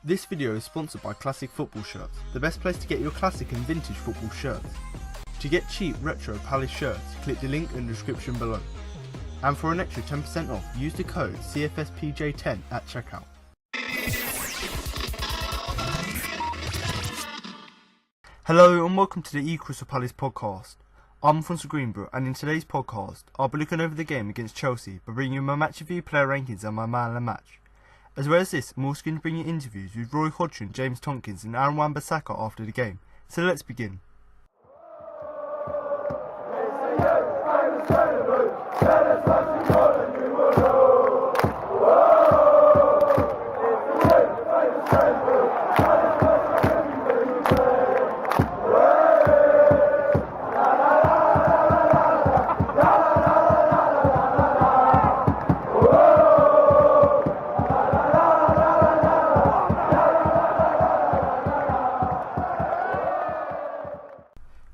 This video is sponsored by Classic Football Shirts, the best place to get your classic and vintage football shirts. To get cheap retro Palace shirts, click the link in the description below. And for an extra 10% off, use the code CFSPJ10 at checkout. Hello and welcome to the Crystal Palace podcast. I'm Alfonso Greenbrook, and in today's podcast, I'll be looking over the game against Chelsea by bringing you my match review, player rankings and my man of the match. As well as this, I'm also going to bring you interviews with Roy Hodgson, James Tompkins and Aaron Wan-Bissaka after the game. So let's begin.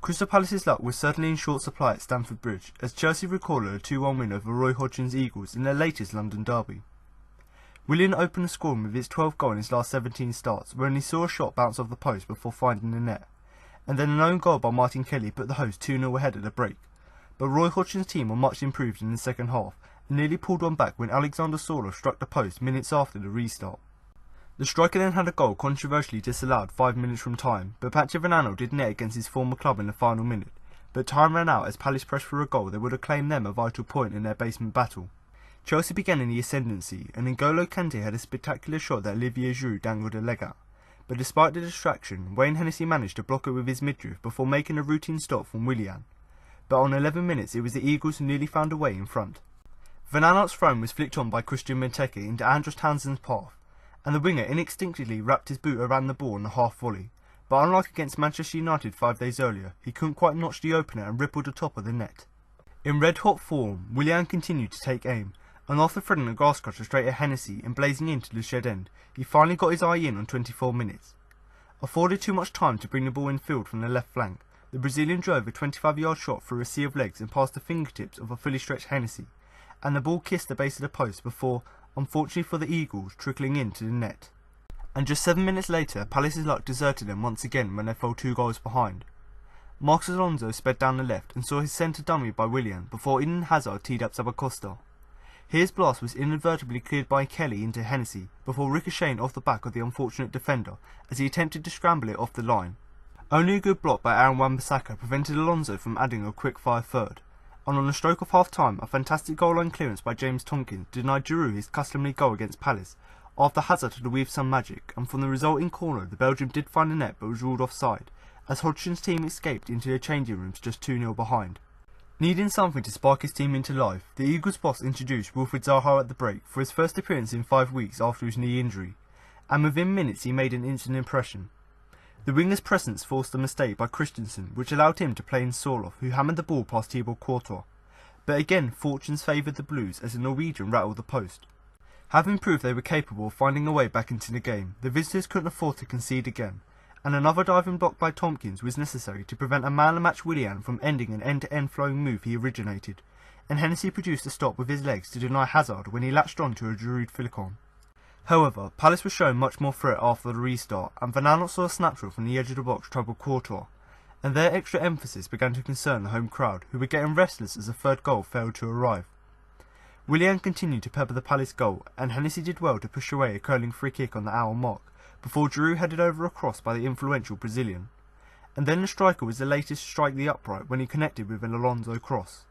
Crystal Palace's luck was certainly in short supply at Stamford Bridge, as Chelsea recorded a 2-1 win over Roy Hodgson's Eagles in their latest London derby. Willian opened the scoring with his 12th goal in his last 17 starts, wherein he saw a shot bounce off the post before finding the net, and then an own goal by Martin Kelly put the host 2-0 ahead at the break. But Roy Hodgson's team were much improved in the second half, and nearly pulled one back when Alexander Sørloth struck the post minutes after the restart. The striker then had a goal controversially disallowed 5 minutes from time, but Patrick van Aanholt did net against his former club in the final minute, but time ran out as Palace pressed for a goal that would have claimed them a vital point in their basement battle. Chelsea began in the ascendancy, and N'Golo Kante had a spectacular shot that Olivier Giroud dangled a leg at, but despite the distraction, Wayne Hennessy managed to block it with his midriff before making a routine stop from Willian, but on 11 minutes it was the Eagles who nearly found a way in front. Van Aanholt's throw was flicked on by Christian Benteke into Andros Townsend's path, and the winger instinctively wrapped his boot around the ball in a half volley, but unlike against Manchester United 5 days earlier, he couldn't quite notch the opener and rippled the top of the net. In red-hot form, Willian continued to take aim, and after threading a grass cutter straight at Hennessy and blazing into the shed end, he finally got his eye in on 24 minutes. Afforded too much time to bring the ball in field from the left flank, the Brazilian drove a 25-yard shot through a sea of legs and past the fingertips of a fully stretched Hennessy, and the ball kissed the base of the post before, unfortunately for the Eagles, trickling into the net. And just 7 minutes later, Palace's luck deserted them once again when they fell 2 goals behind. Marcos Alonso sped down the left and saw his centre dummy by Willian before Eden Hazard teed up Zabacosta. His blast was inadvertently cleared by Kelly into Hennessy before ricocheting off the back of the unfortunate defender as he attempted to scramble it off the line. Only a good block by Aaron Wan-Bissaka prevented Alonso from adding a quick-fire third, and on the stroke of half-time, a fantastic goal-line clearance by James Tompkins denied Giroud his customary goal against Palace, after Hazard had weaved some magic, and from the resulting corner the Belgium did find the net but was ruled offside, as Hodgson's team escaped into their changing rooms just 2-0 behind. Needing something to spark his team into life, the Eagles boss introduced Wilfried Zaha at the break for his first appearance in 5 weeks after his knee injury, and within minutes he made an instant impression. The winger's presence forced a mistake by Christensen, which allowed him to play in Sørloth, who hammered the ball past Thibaut Courtois. But again, fortunes favoured the Blues as the Norwegian rattled the post. Having proved they were capable of finding a way back into the game, the visitors couldn't afford to concede again, and another diving block by Tompkins was necessary to prevent a man-of-the-match Willian from ending an end-to-end flowing move he originated, and Hennessy produced a stop with his legs to deny Hazard when he latched on to a Giroud flick-on. However, Palace was showing much more threat after the restart, and Van Aanholt saw a snapshot from the edge of the box troubled Courtois, and their extra emphasis began to concern the home crowd, who were getting restless as the third goal failed to arrive. Willian continued to pepper the Palace goal, and Hennessy did well to push away a curling free kick on the hour mark, before Giroud headed over a cross by the influential Brazilian. And then the striker was the latest to strike the upright when he connected with an Alonso cross.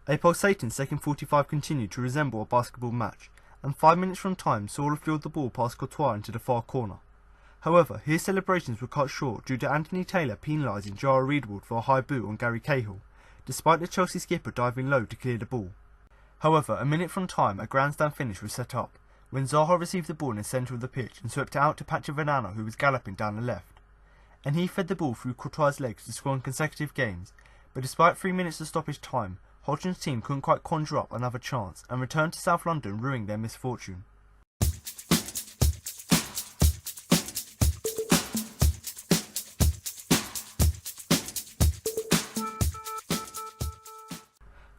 A pulsating second 45 continued to resemble a basketball match, and 5 minutes from time Sørloth fielded the ball past Courtois into the far corner. However, his celebrations were cut short due to Anthony Taylor penalising Jara Reedwood for a high boot on Gary Cahill, despite the Chelsea skipper diving low to clear the ball. However, a minute from time a grandstand finish was set up, when Zaha received the ball in the centre of the pitch and swept it out to Patrick van Aanholt, who was galloping down the left. And he fed the ball through Courtois' legs to score in consecutive games, but despite 3 minutes of stoppage time, Hodgson's team couldn't quite conjure up another chance and returned to South London ruining their misfortune.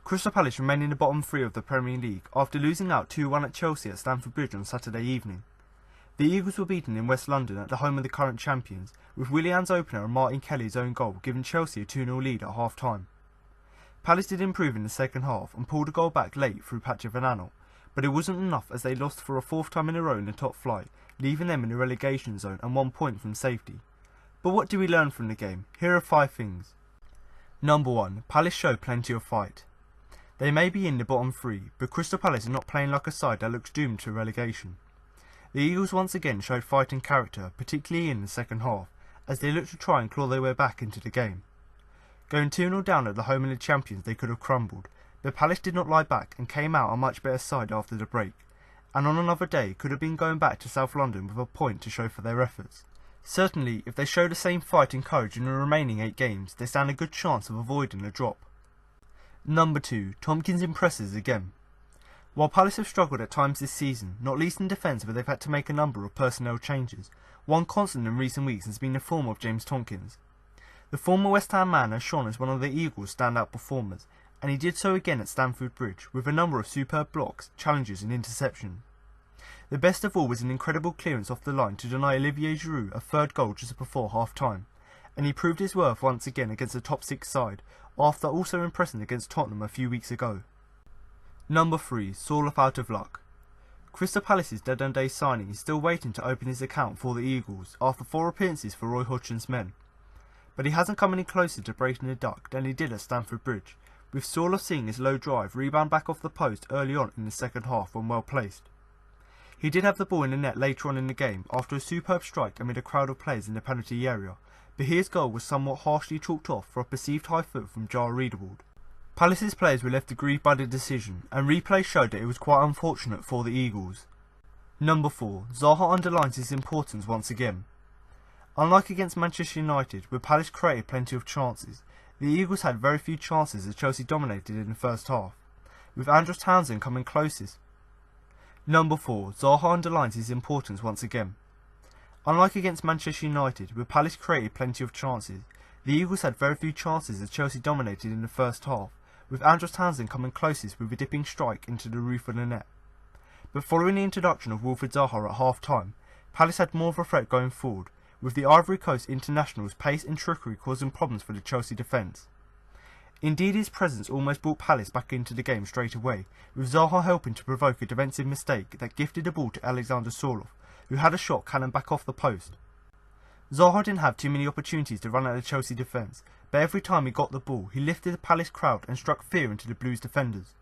Crystal Palace remain in the bottom 3 of the Premier League after losing out 2-1 at Chelsea at Stamford Bridge on Saturday evening. The Eagles were beaten in West London at the home of the current champions, with Willian's opener and Martin Kelly's own goal giving Chelsea a 2-0 lead at half-time. Palace did improve in the second half and pulled a goal back late through Patrick van Aanholt, but it wasn't enough as they lost for a fourth time in a row in the top flight, leaving them in the relegation zone and 1 point from safety. But what do we learn from the game? Here are 5 things. Number 1. Palace showed plenty of fight. They may be in the bottom 3, but Crystal Palace are not playing like a side that looks doomed to relegation. The Eagles once again showed fight and character, particularly in the second half, as they looked to try and claw their way back into the game. Going 2-0 down at the home of the champions, they could have crumbled, but Palace did not lie back and came out a much better side after the break, and on another day could have been going back to South London with a point to show for their efforts. Certainly, if they show the same fight and courage in the remaining 8 games, they stand a good chance of avoiding a drop. Number 2. Tompkins impresses again. While Palace have struggled at times this season, not least in defence where they've had to make a number of personnel changes, one constant in recent weeks has been the form of James Tompkins. The former West Ham man has shone as one of the Eagles' standout performers, and he did so again at Stamford Bridge with a number of superb blocks, challenges and interceptions. The best of all was an incredible clearance off the line to deny Olivier Giroud a third goal just before half-time, and he proved his worth once again against the top 6 side, after also impressing against Tottenham a few weeks ago. Number 3. Sørloth out of luck. Crystal Palace's dead-on-day signing is still waiting to open his account for the Eagles after 4 appearances for Roy Hodgson's men. But he hasn't come any closer to breaking the duck than he did at Stamford Bridge, with Sørloth seeing his low drive rebound back off the post early on in the second half when well placed. He did have the ball in the net later on in the game after a superb strike amid a crowd of players in the penalty area, but his goal was somewhat harshly chalked off for a perceived high foot from Jar Riedewald. Palace's players were left aggrieved by the decision, and replay showed that it was quite unfortunate for the Eagles. Number 4. Zaha underlines his importance once again. Unlike against Manchester United, where Palace created plenty of chances, the Eagles had very few chances as Chelsea dominated in the first half, with Andros Townsend coming closest. Number 4. Zaha underlines his importance once again. Unlike against Manchester United, where Palace created plenty of chances, the Eagles had very few chances as Chelsea dominated in the first half, with Andros Townsend coming closest with a dipping strike into the roof of the net. But following the introduction of Wilfried Zaha at half-time, Palace had more of a threat going forward, with the Ivory Coast international's pace and trickery causing problems for the Chelsea defence. Indeed, his presence almost brought Palace back into the game straight away, with Zaha helping to provoke a defensive mistake that gifted the ball to Alexander Sørloth, who had a shot cannon back off the post. Zaha didn't have too many opportunities to run at the Chelsea defence, but every time he got the ball, he lifted the Palace crowd and struck fear into the Blues defenders.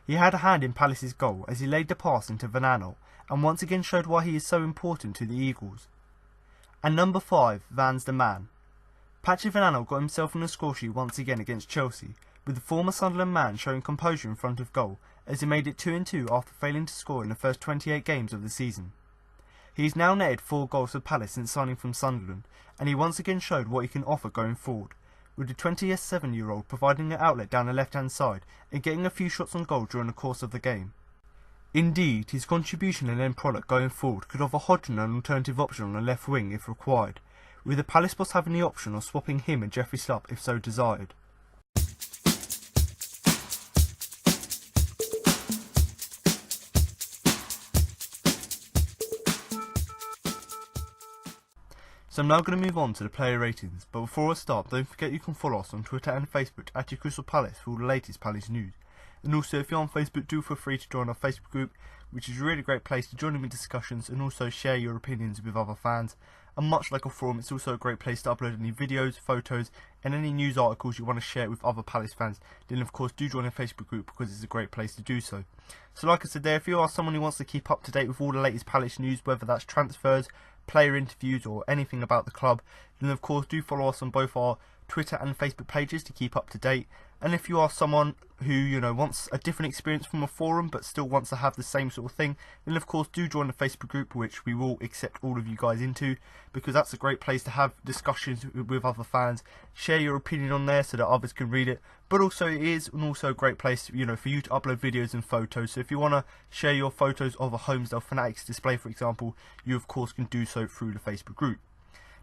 He had a hand in Palace's goal as he laid the pass into Van Aanholt, and once again showed why he is so important to the Eagles. And number 5, Van's the man. Patrick van Aanholt got himself on the scoresheet once again against Chelsea, with the former Sunderland man showing composure in front of goal as he made it 2-2 after failing to score in the first 28 games of the season. He's now netted 4 goals for Palace since signing from Sunderland, and he once again showed what he can offer going forward, with the 27-year-old providing an outlet down the left-hand side and getting a few shots on goal during the course of the game. Indeed, his contribution and end product going forward could offer Hodgson an alternative option on the left wing if required, with the Palace boss having the option of swapping him and Jeffrey Slupp if so desired. So I'm now going to move on to the player ratings, but before I start, don't forget you can follow us on Twitter and Facebook at Crystal Palace for all the latest Palace news. And also, if you're on Facebook, do feel free to join our Facebook group, which is a really great place to join in with discussions and also share your opinions with other fans. And much like a forum, it's also a great place to upload any videos, photos and any news articles you want to share with other Palace fans. Then of course do join the Facebook group because it's a great place to do so. So like I said there, if you are someone who wants to keep up to date with all the latest Palace news, whether that's transfers, player interviews or anything about the club, then of course do follow us on both our Twitter and Facebook pages to keep up to date. And if you are someone who, wants a different experience from a forum but still wants to have the same sort of thing, then of course do join the Facebook group, which we will accept all of you guys into, because that's a great place to have discussions with other fans, share your opinion on there so that others can read it, but also it is also a great place, for you to upload videos and photos. So if you want to share your photos of a Homesdale Fanatics display, for example, you of course can do so through the Facebook group.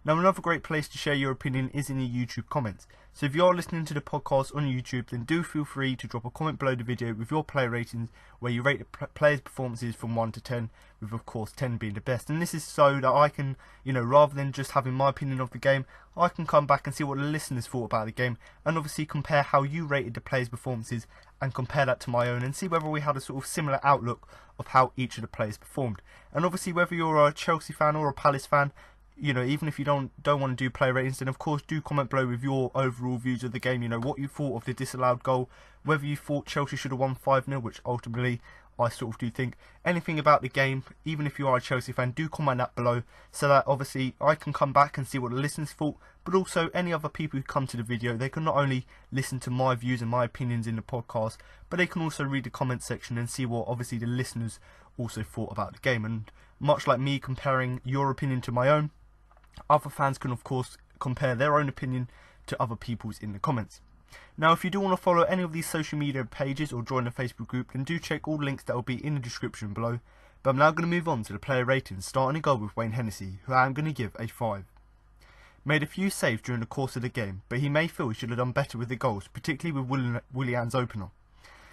Now, another great place to share your opinion is in the YouTube comments. So if you are listening to the podcast on YouTube, then do feel free to drop a comment below the video with your player ratings, where you rate the players' performances from 1 to 10, with of course 10 being the best. And this is so that I can, rather than just having my opinion of the game, I can come back and see what the listeners thought about the game, and obviously compare how you rated the players' performances and compare that to my own, and see whether we had a sort of similar outlook of how each of the players performed. And obviously, whether you're a Chelsea fan or a Palace fan, even if you don't want to do player ratings, then of course do comment below with your overall views of the game. What you thought of the disallowed goal, whether you thought Chelsea should have won 5-0, which ultimately I sort of do think. Anything about the game, even if you are a Chelsea fan, do comment that below, so that obviously I can come back and see what the listeners thought, but also any other people who come to the video, they can not only listen to my views and my opinions in the podcast, but they can also read the comment section and see what obviously the listeners also thought about the game. And much like me comparing your opinion to my own, other fans can of course compare their own opinion to other people's in the comments. Now, if you do want to follow any of these social media pages or join the Facebook group, then do check all the links that will be in the description below. But I'm now going to move on to the player ratings, starting a goal with Wayne Hennessy, who I am going to give a 5. Made a few saves during the course of the game, but he may feel he should have done better with the goals, particularly with Willian's opener.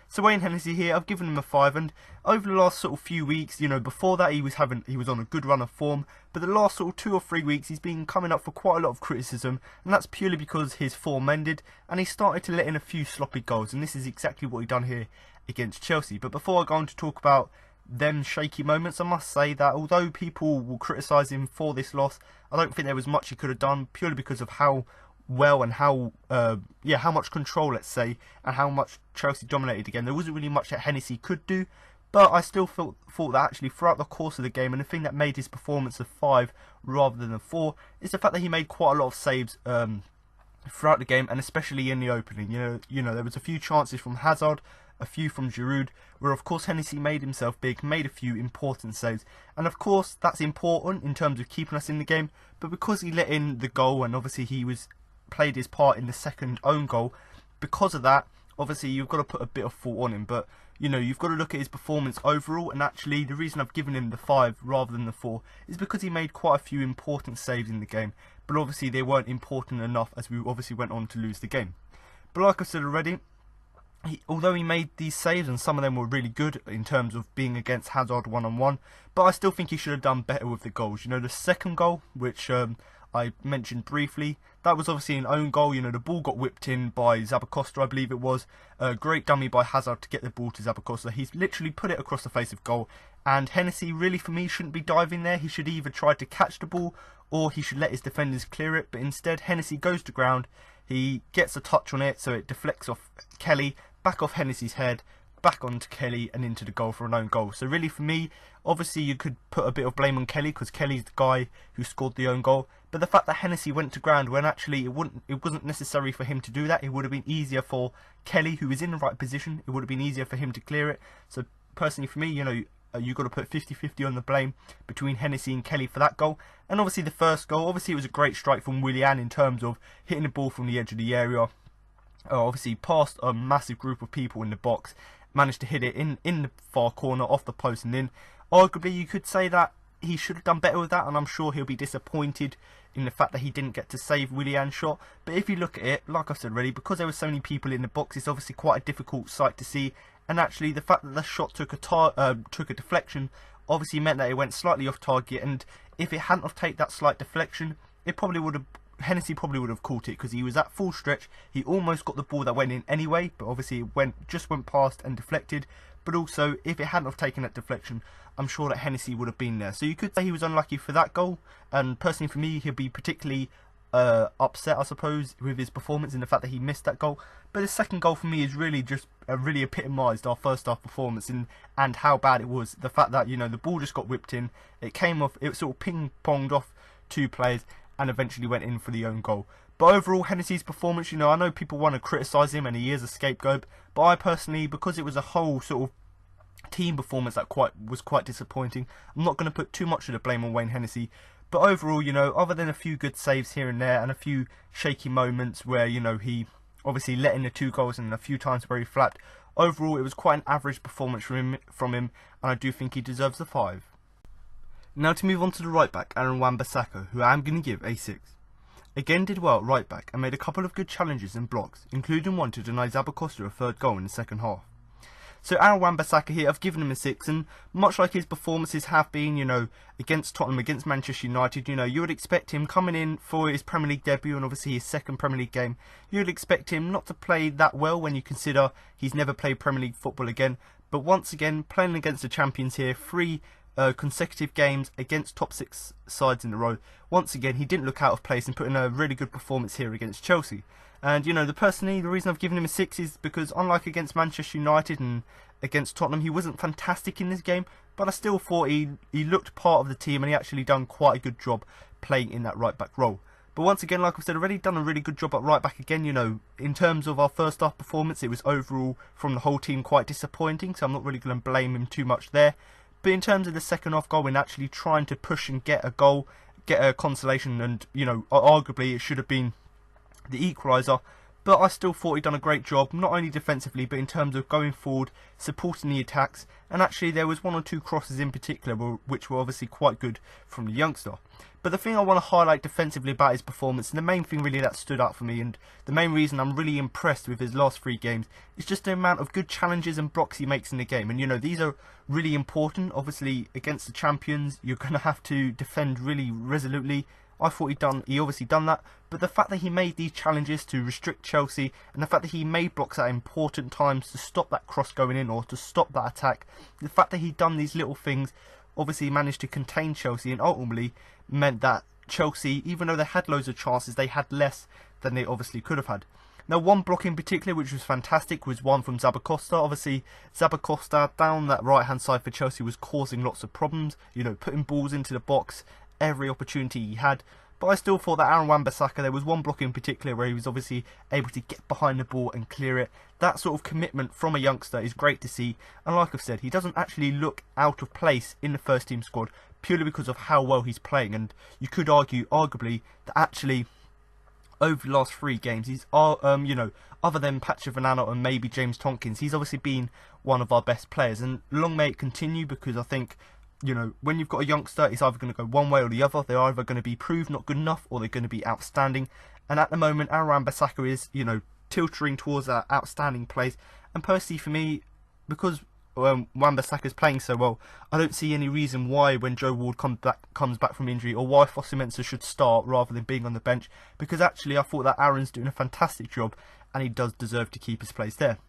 So Wayne Hennessy here, I've given him a 5, and over the last sort of few weeks, before that he was on a good run of form, but the last sort of 2 or 3 weeks he's been coming up for quite a lot of criticism, and that's purely because his form ended, and he started to let in a few sloppy goals, and this is exactly what he done here against Chelsea. But before I go on to talk about them shaky moments, I must say that although people will criticise him for this loss, I don't think there was much he could have done, purely because of how well and how much control, let's say, and how much Chelsea dominated again. There wasn't really much that Hennessy could do, but I still thought that actually throughout the course of the game, and the thing that made his performance a 5 rather than a 4 is the fact that he made quite a lot of saves throughout the game, and especially in the opening. There was a few chances from Hazard, a few from Giroud, where of course Hennessy made himself big, made a few important saves, and of course that's important in terms of keeping us in the game. But because he let in the goal, and obviously he played his part in the second own goal, because of that, obviously you've got to put a bit of fault on him. But you've got to look at his performance overall, and actually the reason I've given him the 5 rather than the 4 is because he made quite a few important saves in the game, but obviously they weren't important enough, as we obviously went on to lose the game. But like I said already, although he made these saves, and some of them were really good in terms of being against Hazard one-on-one, but I still think he should have done better with the goals. The second goal, which I mentioned briefly, that was obviously an own goal. The ball got whipped in by Zappacosta, I believe it was. A great dummy by Hazard to get the ball to Zappacosta. He's literally put it across the face of goal, and Hennessy really for me shouldn't be diving there. He should either try to catch the ball or he should let his defenders clear it, but instead Hennessy goes to ground, he gets a touch on it, so it deflects off Kelly, back off Hennessy's head, back onto Kelly and into the goal for an own goal. So really for me, obviously you could put a bit of blame on Kelly because Kelly's the guy who scored the own goal, but the fact that Hennessy went to ground when actually it wasn't necessary for him to do that. It would have been easier for Kelly, who is in the right position, it would have been easier for him to clear it. So personally for me, you've got to put 50-50 on the blame between Hennessy and Kelly for that goal. And obviously the first goal, obviously it was a great strike from Willian in terms of hitting the ball from the edge of the area, obviously past a massive group of people in the box, managed to hit it in the far corner off the post and in. Arguably you could say that he should have done better with that, and I'm sure he'll be disappointed in the fact that he didn't get to save Willian's shot. But if you look at it, like I said already, because there were so many people in the box, it's obviously quite a difficult sight to see. And actually the fact that the shot took a deflection obviously meant that it went slightly off target, and if it hadn't have taken that slight deflection, it probably would have, Hennessy probably would have caught it, because he was at full stretch. He almost got the ball that went in anyway, but obviously it just went past and deflected. But also, if it hadn't have taken that deflection, I'm sure that Hennessy would have been there. So you could say he was unlucky for that goal, and personally for me, he'll be particularly upset, I suppose, with his performance in the fact that he missed that goal. But the second goal for me is really just really epitomised our first half performance and how bad it was. The fact that the ball just got whipped in, it came off, it sort of ping-ponged off 2 players and eventually went in for the own goal. But overall, Hennessy's performance, I know people want to criticise him and he is a scapegoat, but I personally, because it was a whole sort of team performance that was quite disappointing, I'm not going to put too much of the blame on Wayne Hennessy. But overall, other than a few good saves here and there and a few shaky moments where, he obviously let in the 2 goals and a few times where he flapped, overall it was quite an average performance from him, and I do think he deserves a 5. Now to move on to the right back, Aaron Wan-Bissaka, who I am going to give a 6. Again did well at right back and made a couple of good challenges and blocks, including one to deny Zappacosta a third goal in the second half. So Aaron Wan-Bissaka here, I've given him a 6, and much like his performances have been, against Tottenham, against Manchester United, you would expect him coming in for his Premier League debut and obviously his second Premier League game. You would expect him not to play that well when you consider he's never played Premier League football again. But once again, playing against the champions here, 3 consecutive games against top 6 sides in a row. Once again, he didn't look out of place and put in a really good performance here against Chelsea. And the reason I've given him a 6 is because unlike against Manchester United and against Tottenham, he wasn't fantastic in this game, but I still thought he looked part of the team and he actually done quite a good job playing in that right back role. But once again, like I've said already, done a really good job at right back again. In terms of our first half performance, it was overall from the whole team quite disappointing, so I'm not really going to blame him too much there. But in terms of the second half goal, when actually trying to push and get a goal, get a consolation, and arguably it should have been the equaliser, but I still thought he'd done a great job, not only defensively but in terms of going forward, supporting the attacks, and actually there was 1 or 2 crosses in particular which were obviously quite good from the youngster. But the thing I want to highlight defensively about his performance, and the main thing really that stood out for me, and the main reason I'm really impressed with his last 3 games, is just the amount of good challenges and blocks he makes in the game. And these are really important. Obviously against the champions you're going to have to defend really resolutely. I thought he obviously done that, but the fact that he made these challenges to restrict Chelsea, and the fact that he made blocks at important times to stop that cross going in or to stop that attack, the fact that he done these little things, obviously managed to contain Chelsea and ultimately meant that Chelsea, even though they had loads of chances, they had less than they obviously could have had. Now one block in particular which was fantastic was one from Zappacosta. Obviously Zappacosta down that right hand side for Chelsea was causing lots of problems, putting balls into the box every opportunity he had. But I still thought that Aaron Wan-Bissaka, there was one block in particular where he was obviously able to get behind the ball and clear it. That sort of commitment from a youngster is great to see, and like I've said, he doesn't actually look out of place in the first team squad purely because of how well he's playing. And you could argue arguably that actually over the last 3 games he's other than Patrick van Aanholt and maybe James Tompkins, he's obviously been one of our best players, and long may it continue, because I think when you've got a youngster, it's either going to go one way or the other. They're either going to be proved not good enough or they're going to be outstanding. And at the moment, Aaron Wan-Bissaka is, tilting towards that outstanding place. And personally for me, because Wan-Bissaka is playing so well, I don't see any reason why when Joe Ward comes back from injury, or why Fosu-Mensah should start rather than being on the bench. Because actually I thought that Aaron's doing a fantastic job and he does deserve to keep his place there.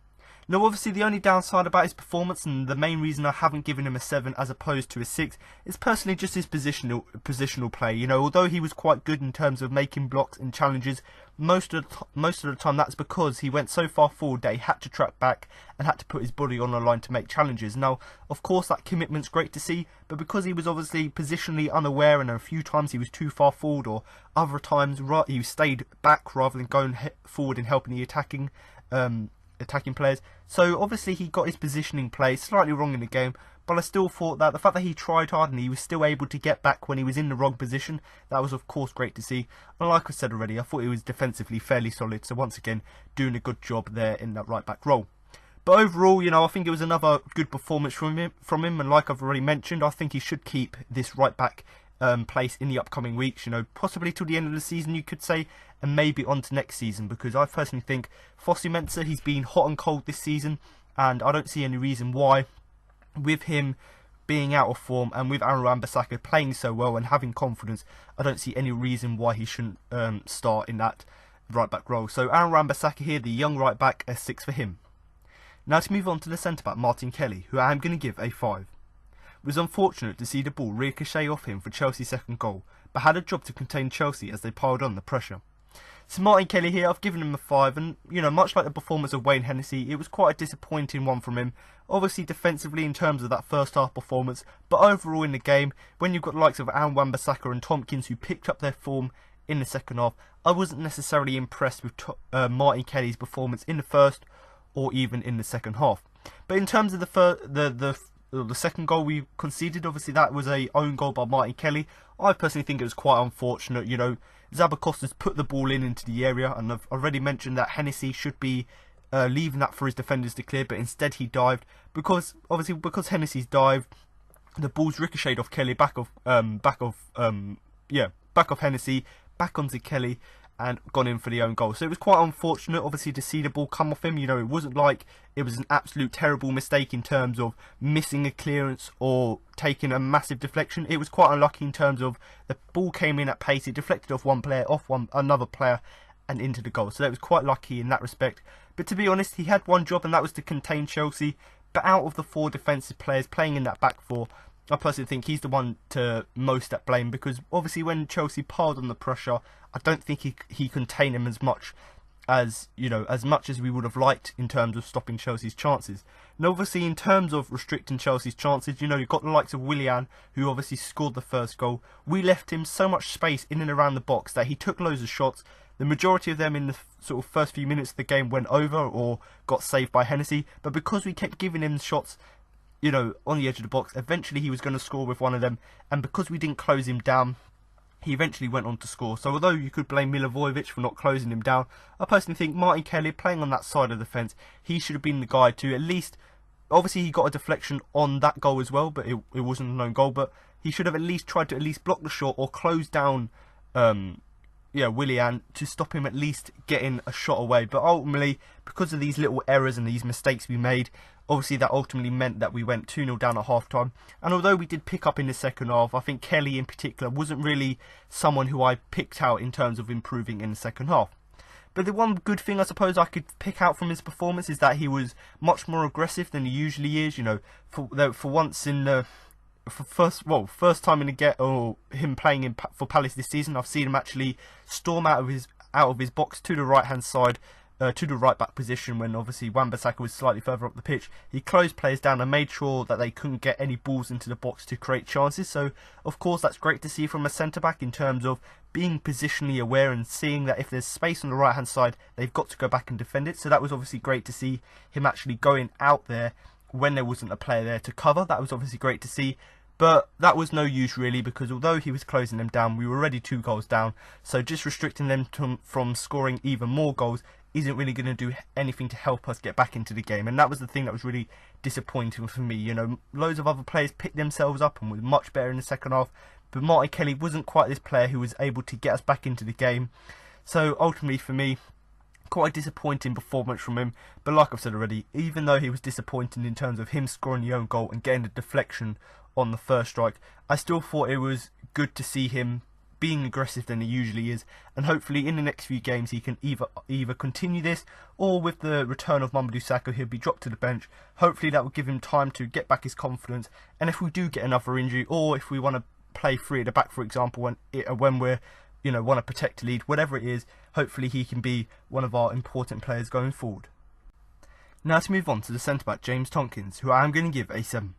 Now obviously the only downside about his performance, and the main reason I haven't given him a 7 as opposed to a 6, is personally just his positional play. Although he was quite good in terms of making blocks and challenges, most of the time that's because he went so far forward that he had to track back and had to put his body on the line to make challenges. Now of course that commitment's great to see, but because he was obviously positionally unaware and a few times he was too far forward, or other times he stayed back rather than going forward and helping the attacking players. So obviously he got his positioning play slightly wrong in the game, but I still thought that the fact that he tried hard and he was still able to get back when he was in the wrong position, that was of course great to see. And like I said already, I thought he was defensively fairly solid, so once again doing a good job there in that right back role. But overall, I think it was another good performance from him, and like I've already mentioned, I think he should keep this right back place in the upcoming weeks, possibly till the end of the season you could say, and maybe on to next season, because I personally think Fosu-Mensah, he's been hot and cold this season, and I don't see any reason why, with him being out of form and with Aaron Wan-Bissaka playing so well and having confidence, I don't see any reason why he shouldn't start in that right back role. So Aaron Wan-Bissaka here, the young right back, a 6 for him. Now to move on to the centre back, Martin Kelly, who I am going to give a 5. It was unfortunate to see the ball ricochet off him for Chelsea's second goal, but had a job to contain Chelsea as they piled on the pressure. So Martin Kelly here, I've given him a 5, and much like the performance of Wayne Hennessy, it was quite a disappointing one from him. Obviously defensively in terms of that first half performance, but overall in the game, when you've got the likes of Aaron Wan-Bissaka and Tompkins who picked up their form in the second half, I wasn't necessarily impressed with Martin Kelly's performance in the first or even in the second half. But in terms of the second goal we conceded, obviously that was a own goal by Martin Kelly. I personally think it was quite unfortunate. Zappacosta's put the ball into the area, and I've already mentioned that Hennessy should be leaving that for his defenders to clear, but instead he dived. Because Hennessy's dived, the ball's ricocheted off Kelly, back off Hennessy, back onto Kelly, and gone in for the own goal. So it was quite unfortunate, obviously, to see the ball come off him. You know, it wasn't like it was an absolute terrible mistake in terms of missing a clearance or taking a massive deflection. It was quite unlucky in terms of the ball came in at pace, it deflected off one player, another player, and into the goal. So that was quite lucky in that respect. But to be honest, he had one job, and that was to contain Chelsea. But out of the 4 defensive players playing in that back 4, I personally think he's the one to most at blame, because obviously when Chelsea piled on the pressure, I don't think he contained him as much as we would have liked in terms of stopping Chelsea's chances. And obviously in terms of restricting Chelsea's chances, you've got the likes of Willian, who obviously scored the first goal. We left him so much space in and around the box that he took loads of shots. The majority of them in the sort of first few minutes of the game went over or got saved by Hennessy. But because we kept giving him shots, on the edge of the box, eventually he was going to score with one of them. And because we didn't close him down, he eventually went on to score. So although you could blame Milivojevic for not closing him down, I personally think Martin Kelly, playing on that side of the fence, he should have been the guy to at least... Obviously he got a deflection on that goal as well, but it wasn't a known goal. But he should have at least tried to at least block the shot or close down... Willian, to stop him at least getting a shot away. But ultimately, because of these little errors and these mistakes we made, obviously that ultimately meant that we went 2-0 down at half time. And although we did pick up in the second half, I think Kelly in particular wasn't really someone who I picked out in terms of improving in the second half. But the one good thing I suppose I could pick out from his performance is that he was much more aggressive than he usually is. For once in the... first time in him playing for Palace this season, I've seen him actually storm out of his box to the right hand side, to the right back position when obviously Wan-Bissaka was slightly further up the pitch. He closed players down and made sure that they couldn't get any balls into the box to create chances. So of course that's great to see from a centre back in terms of being positionally aware and seeing that if there's space on the right hand side, they've got to go back and defend it. So that was obviously great to see him actually going out there when there wasn't a player there to cover. That was obviously great to see, but that was no use really, because although he was closing them down, we were already 2 goals down, so just restricting them from scoring even more goals isn't really going to do anything to help us get back into the game. And that was the thing that was really disappointing for me. Loads of other players picked themselves up and were much better in the second half, but Martin Kelly wasn't quite this player who was able to get us back into the game. So ultimately for me, quite a disappointing performance from him. But like I've said already, even though he was disappointing in terms of him scoring the own goal and getting the deflection on the first strike, I still thought it was good to see him being aggressive than he usually is, and hopefully in the next few games he can either continue this, or with the return of Mamadou Sakho he'll be dropped to the bench. Hopefully that will give him time to get back his confidence, and if we do get another injury, or if we want to play 3 at the back for example, when we're want to protect a lead, whatever it is, hopefully he can be one of our important players going forward. Now to move on to the centre-back James Tomkins, who I am going to give a 7.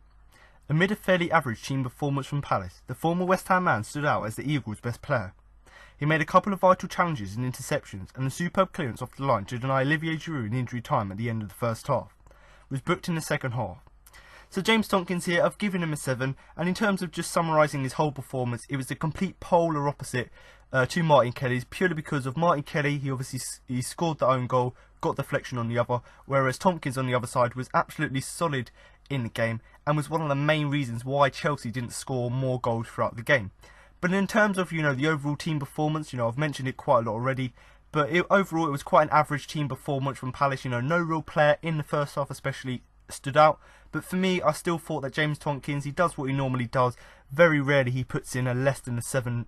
Amid a fairly average team performance from Palace, the former West Ham man stood out as the Eagles' best player. He made a couple of vital challenges and interceptions, and a superb clearance off the line to deny Olivier Giroud an injury time at the end of the first half was booked in the second half. So James Tomkins here, I've given him a 7, and in terms of just summarising his whole performance, it was the complete polar opposite to Martin Kelly's, purely because of Martin Kelly, he scored the own goal, got deflection on the other, whereas Tomkins on the other side was absolutely solid in the game and was one of the main reasons why Chelsea didn't score more goals throughout the game. But in terms of the overall team performance, I've mentioned it quite a lot already, but overall it was quite an average team performance from Palace. No real player in the first half especially stood out, but for me I still thought that James Tomkins, he does what he normally does. Very rarely he puts in a less than a 7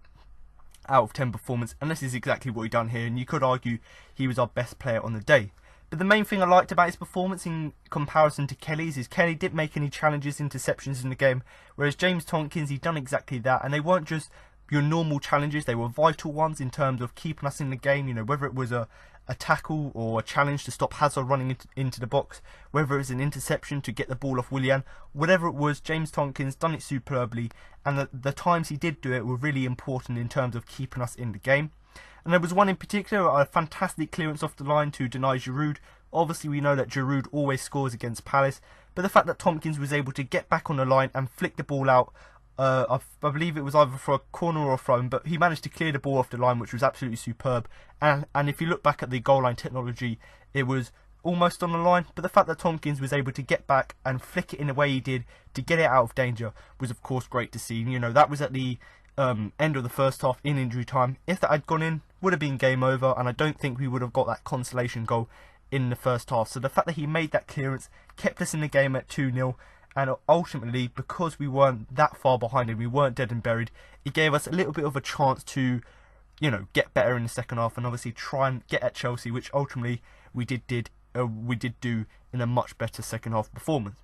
out of 10 performance, and this is exactly what he done here, and you could argue he was our best player on the day. But the main thing I liked about his performance in comparison to Kelly's is Kelly didn't make any challenges, interceptions in the game, whereas James Tomkins, he done exactly that, and they weren't just your normal challenges, they were vital ones in terms of keeping us in the game. Whether it was a tackle or a challenge to stop Hazard running into the box, whether it was an interception to get the ball off Willian, whatever it was, James Tomkins done it superbly, and the times he did do it were really important in terms of keeping us in the game. And there was one in particular, a fantastic clearance off the line to deny Giroud. Obviously we know that Giroud always scores against Palace, but the fact that Tomkins was able to get back on the line and flick the ball out, I believe it was either for a corner or a throw, but he managed to clear the ball off the line, which was absolutely superb. And if you look back at the goal line technology, it was almost on the line, but the fact that Tompkins was able to get back and flick it in the way he did to get it out of danger was of course great to see. You know, that was at the end of the first half in injury time. If that had gone in, would have been game over, and I don't think we would have got that consolation goal in the first half. So the fact that he made that clearance kept us in the game at 2-0, and ultimately, because we weren't that far behind him, we weren't dead and buried, it gave us a little bit of a chance to, you know, get better in the second half and obviously try and get at Chelsea, which ultimately we did do in a much better second half performance.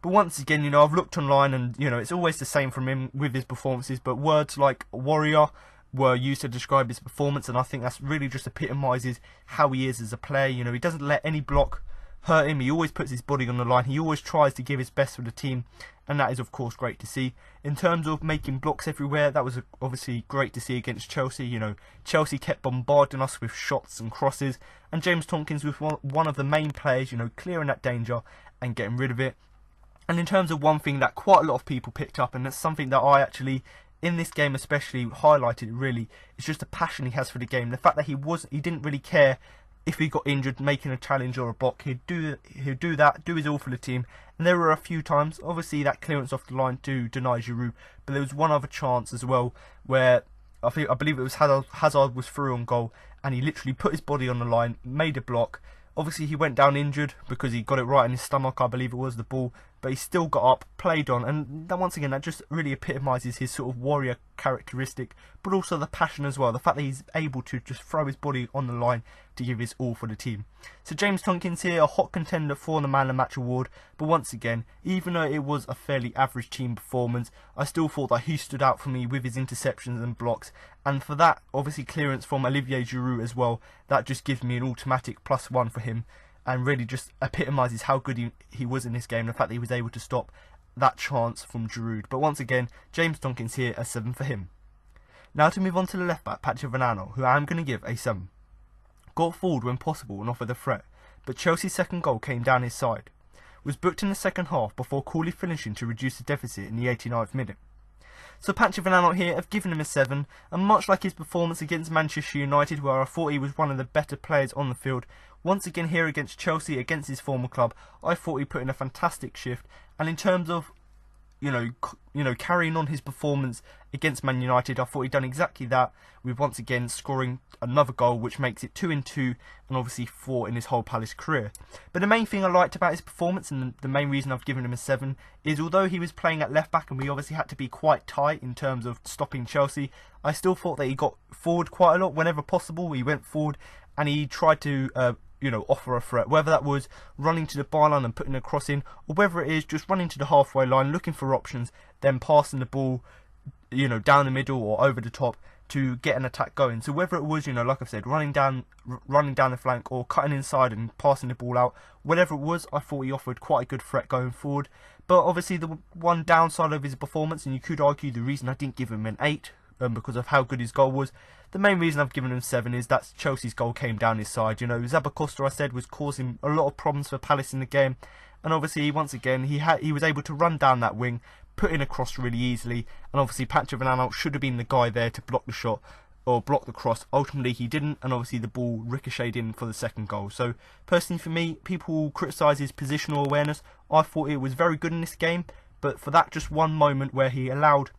But once again, you know, I've looked online and, you know, it's always the same from him with his performances, but words like warrior were used to describe his performance, and I think that's really just epitomises how he is as a player. You know, he doesn't let any block hurt him, he always puts his body on the line, he always tries to give his best for the team, and that is of course great to see. In terms of making blocks everywhere, that was obviously great to see against Chelsea. You know, Chelsea kept bombarding us with shots and crosses, and James Tompkins was one of the main players, you know, clearing that danger and getting rid of it. And in terms of one thing that quite a lot of people picked up, and that's something that I actually, in this game especially, highlighted really, it's just the passion he has for the game. The fact that he didn't really care if he got injured making a challenge or a block. He'd do that, do his all for the team. And there were a few times, obviously that clearance off the line to deny Giroud, but there was one other chance as well where I believe it was Hazard was through on goal, and he literally put his body on the line, made a block. Obviously he went down injured because he got it right in his stomach, I believe it was, the ball, but he still got up, played on, and then once again that just really epitomises his sort of warrior characteristic, but also the passion as well, the fact that he's able to just throw his body on the line to give his all for the team. So James Tompkins here, a hot contender for the Man of the Match award, but once again, even though it was a fairly average team performance, I still thought that he stood out for me with his interceptions and blocks, and for that, obviously clearance from Olivier Giroud as well, that just gives me an automatic +1 for him, and really just epitomises how good he was in this game, the fact that he was able to stop that chance from Giroud. But once again, James Tompkins here, a 7 for him. Now to move on to the left back, Patrick van Aanholt, who I am going to give a 7. Got forward when possible and offered a threat, but Chelsea's second goal came down his side. Was booked in the second half before coolly finishing to reduce the deficit in the 89th minute. So Patrick van Aanholt here, I've given him a 7, and much like his performance against Manchester United, where I thought he was one of the better players on the field, once again here against Chelsea, against his former club, I thought he put in a fantastic shift. And in terms of, you know, carrying on his performance against Man United, I thought he'd done exactly that, with once again scoring another goal, which makes it 2 in 2, and obviously 4 in his whole Palace career. But the main thing I liked about his performance, and the main reason I've given him a 7, is although he was playing at left back and we obviously had to be quite tight in terms of stopping Chelsea, I still thought that he got forward quite a lot. Whenever possible, he went forward and he tried to you know, offer a threat, whether that was running to the byline and putting a cross in, or whether it is just running to the halfway line, looking for options, then passing the ball, you know, down the middle or over the top to get an attack going. So whether it was, you know, like I've said, running down the flank or cutting inside and passing the ball out, whatever it was, I thought he offered quite a good threat going forward. But obviously the one downside of his performance, and you could argue the reason I didn't give him an 8, because of how good his goal was, the main reason I've given him 7 is that Chelsea's goal came down his side. You know, Zappacosta, I said, was causing a lot of problems for Palace in the game, and obviously once again he was able to run down that wing, put in a cross really easily, and obviously Patrick van Aanholt should have been the guy there to block the shot or block the cross. Ultimately he didn't, and obviously the ball ricocheted in for the second goal. So personally for me, people criticise his positional awareness. I thought it was very good in this game, but for that just one moment where he allowed